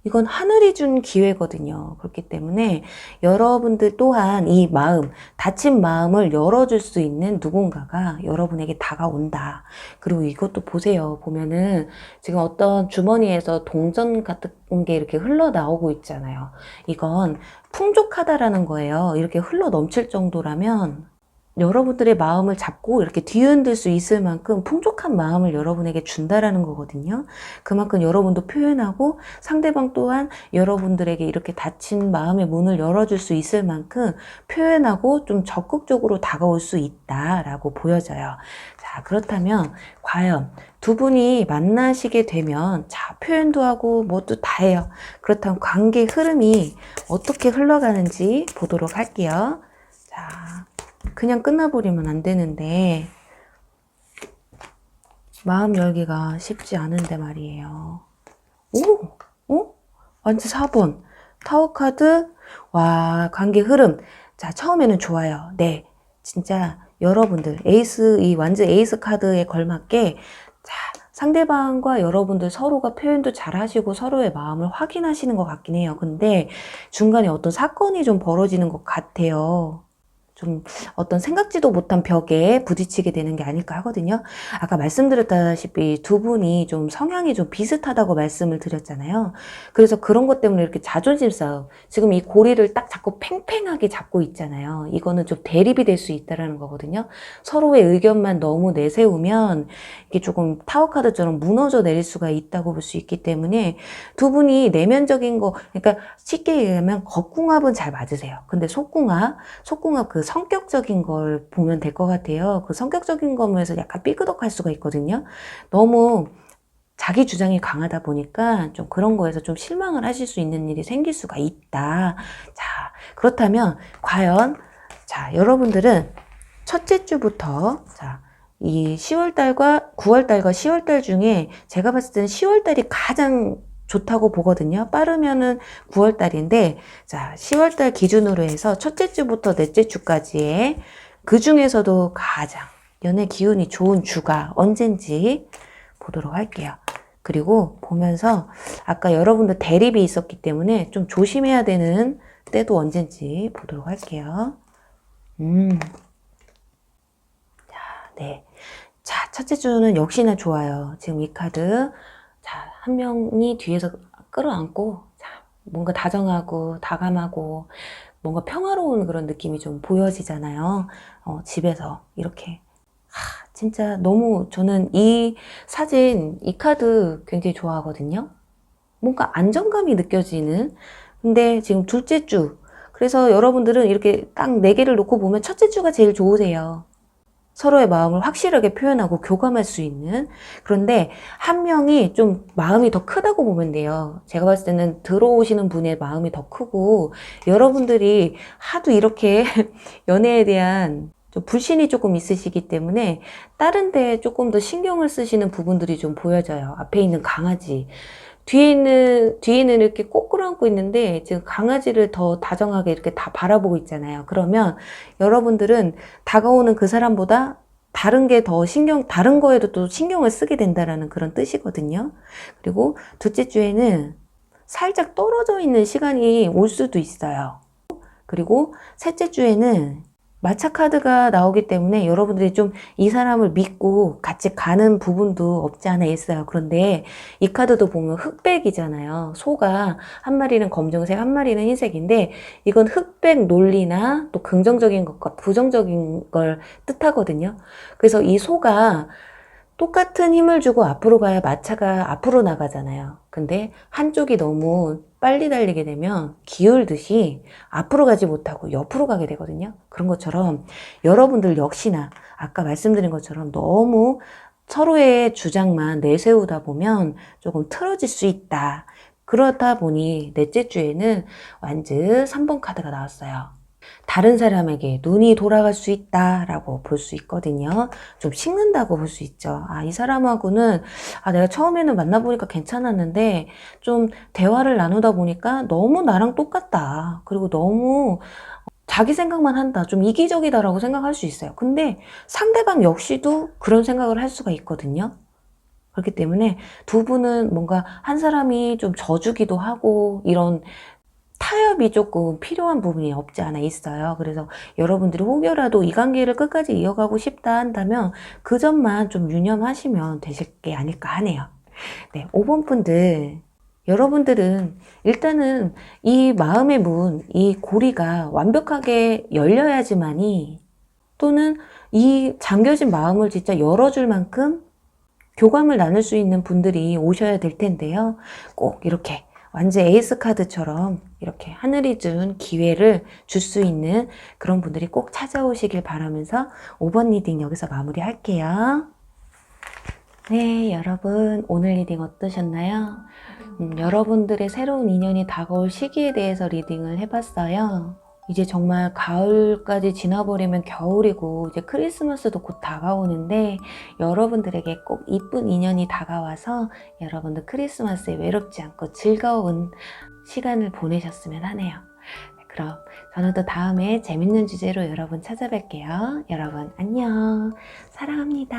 이건 하늘이 준 기회거든요. 그렇기 때문에 여러분들 또한 이 마음, 닫힌 마음을 열어줄 수 있는 누군가가 여러분에게 다가온다. 그리고 이것도 보세요. 보면은 지금 어떤 주머니에서 동전 같은 게 이렇게 흘러나오고 있잖아요. 이건 풍족하다라는 거예요. 이렇게 흘러 넘칠 정도라면 여러분들의 마음을 잡고 이렇게 뒤흔들 수 있을 만큼 풍족한 마음을 여러분에게 준다라는 거거든요. 그만큼 여러분도 표현하고 상대방 또한 여러분들에게 이렇게 닫힌 마음의 문을 열어줄 수 있을 만큼 표현하고 좀 적극적으로 다가올 수 있다라고 보여져요. 자, 그렇다면 과연 두 분이 만나시게 되면 자, 표현도 하고 뭐도 다 해요. 그렇다면 관계 흐름이 어떻게 흘러가는지 보도록 할게요. 자, 그냥 끝나버리면 안 되는데 마음 열기가 쉽지 않은데 말이에요. 오? 완전 4번 타워 카드. 와, 관계 흐름. 자, 처음에는 좋아요. 네, 진짜 여러분들 에이스, 이 완전 에이스 카드에 걸맞게 자, 상대방과 여러분들 서로가 표현도 잘 하시고 서로의 마음을 확인하시는 것 같긴 해요. 근데 중간에 어떤 사건이 좀 벌어지는 것 같아요. 좀 어떤 생각지도 못한 벽에 부딪히게 되는 게 아닐까 하거든요. 아까 말씀드렸다시피 두 분이 좀 성향이 좀 비슷하다고 말씀을 드렸잖아요. 그래서 그런 것 때문에 이렇게 자존심 싸움, 지금 이 고리를 딱 잡고 팽팽하게 잡고 있잖아요. 이거는 좀 대립이 될 수 있다는 거거든요. 서로의 의견만 너무 내세우면 이게 조금 타워카드처럼 무너져 내릴 수가 있다고 볼 수 있기 때문에 두 분이 내면적인 거, 그러니까 쉽게 얘기하면 겉궁합은 잘 맞으세요. 근데 속궁합 그 성격적인 걸 보면 될 것 같아요. 그 성격적인 거면서 약간 삐그덕할 수가 있거든요. 너무 자기 주장이 강하다 보니까 좀 그런 거에서 좀 실망을 하실 수 있는 일이 생길 수가 있다. 자, 그렇다면 과연 자, 여러분들은 첫째 주부터 자, 이 10월달과 9월달과 10월달 중에 제가 봤을 때는 10월달이 가장 좋다고 보거든요. 빠르면은 9월달인데, 자, 10월달 기준으로 해서 첫째 주부터 넷째 주까지의 그 중에서도 가장 연애 기운이 좋은 주가 언젠지 보도록 할게요. 그리고 보면서 아까 여러분들 대립이 있었기 때문에 좀 조심해야 되는 때도 언젠지 보도록 할게요. 자, 네. 자, 첫째 주는 역시나 좋아요. 지금 이 카드. 자, 한 명이 뒤에서 끌어안고, 자, 뭔가 다정하고, 다감하고, 뭔가 평화로운 그런 느낌이 좀 보여지잖아요. 집에서 이렇게. 진짜 너무 저는 이 사진, 이 카드 굉장히 좋아하거든요. 뭔가 안정감이 느껴지는. 근데 지금 둘째 주. 그래서 여러분들은 이렇게 딱 4개를 놓고 보면 첫째 주가 제일 좋으세요. 서로의 마음을 확실하게 표현하고 교감할 수 있는. 그런데 한 명이 좀 마음이 더 크다고 보면 돼요. 제가 봤을 때는 들어오시는 분의 마음이 더 크고 여러분들이 하도 이렇게 연애에 대한 좀 불신이 조금 있으시기 때문에 다른 데에 조금 더 신경을 쓰시는 부분들이 좀 보여져요. 앞에 있는 강아지. 뒤에는 이렇게 꼭 끌어안고 있는데 지금 강아지를 더 다정하게 이렇게 다 바라보고 있잖아요. 그러면 여러분들은 다가오는 그 사람보다 다른 거에도 또 신경을 쓰게 된다라는 그런 뜻이거든요. 그리고 둘째 주에는 살짝 떨어져 있는 시간이 올 수도 있어요. 그리고 셋째 주에는 마차 카드가 나오기 때문에 여러분들이 좀 이 사람을 믿고 같이 가는 부분도 없지 않아 있어요. 그런데 이 카드도 보면 흑백이잖아요. 소가 한 마리는 검정색, 한 마리는 흰색인데 이건 흑백 논리나 또 긍정적인 것과 부정적인 걸 뜻하거든요. 그래서 이 소가 똑같은 힘을 주고 앞으로 가야 마차가 앞으로 나가잖아요. 근데 한쪽이 너무 빨리 달리게 되면 기울듯이 앞으로 가지 못하고 옆으로 가게 되거든요. 그런 것처럼 여러분들 역시나 아까 말씀드린 것처럼 너무 서로의 주장만 내세우다 보면 조금 틀어질 수 있다. 그러다 보니 넷째 주에는 완즈 3번 카드가 나왔어요. 다른 사람에게 눈이 돌아갈 수 있다라고 볼 수 있거든요. 좀 식는다고 볼 수 있죠. 아, 이 사람하고는 내가 처음에는 만나보니까 괜찮았는데 좀 대화를 나누다 보니까 너무 나랑 똑같다. 그리고 너무 자기 생각만 한다. 좀 이기적이다라고 생각할 수 있어요. 근데 상대방 역시도 그런 생각을 할 수가 있거든요. 그렇기 때문에 두 분은 뭔가 한 사람이 좀 져주기도 하고 이런 타협이 조금 필요한 부분이 없지 않아 있어요. 그래서 여러분들이 혹여라도 이 관계를 끝까지 이어가고 싶다 한다면 그 점만 좀 유념하시면 되실 게 아닐까 하네요. 네, 5번 분들. 여러분들은 일단은 이 마음의 문, 이 고리가 완벽하게 열려야지만이 또는 이 잠겨진 마음을 진짜 열어줄 만큼 교감을 나눌 수 있는 분들이 오셔야 될 텐데요. 꼭 이렇게 완전 에이스 카드처럼 이렇게 하늘이 준 기회를 줄 수 있는 그런 분들이 꼭 찾아오시길 바라면서 5번 리딩 여기서 마무리할게요. 네, 여러분 오늘 리딩 어떠셨나요? 여러분들의 새로운 인연이 다가올 시기에 대해서 리딩을 해봤어요. 이제 정말 가을까지 지나버리면 겨울이고 이제 크리스마스도 곧 다가오는데 여러분들에게 꼭 이쁜 인연이 다가와서 여러분들 크리스마스에 외롭지 않고 즐거운 시간을 보내셨으면 하네요. 그럼 저는 또 다음에 재밌는 주제로 여러분 찾아뵐게요. 여러분 안녕. 사랑합니다.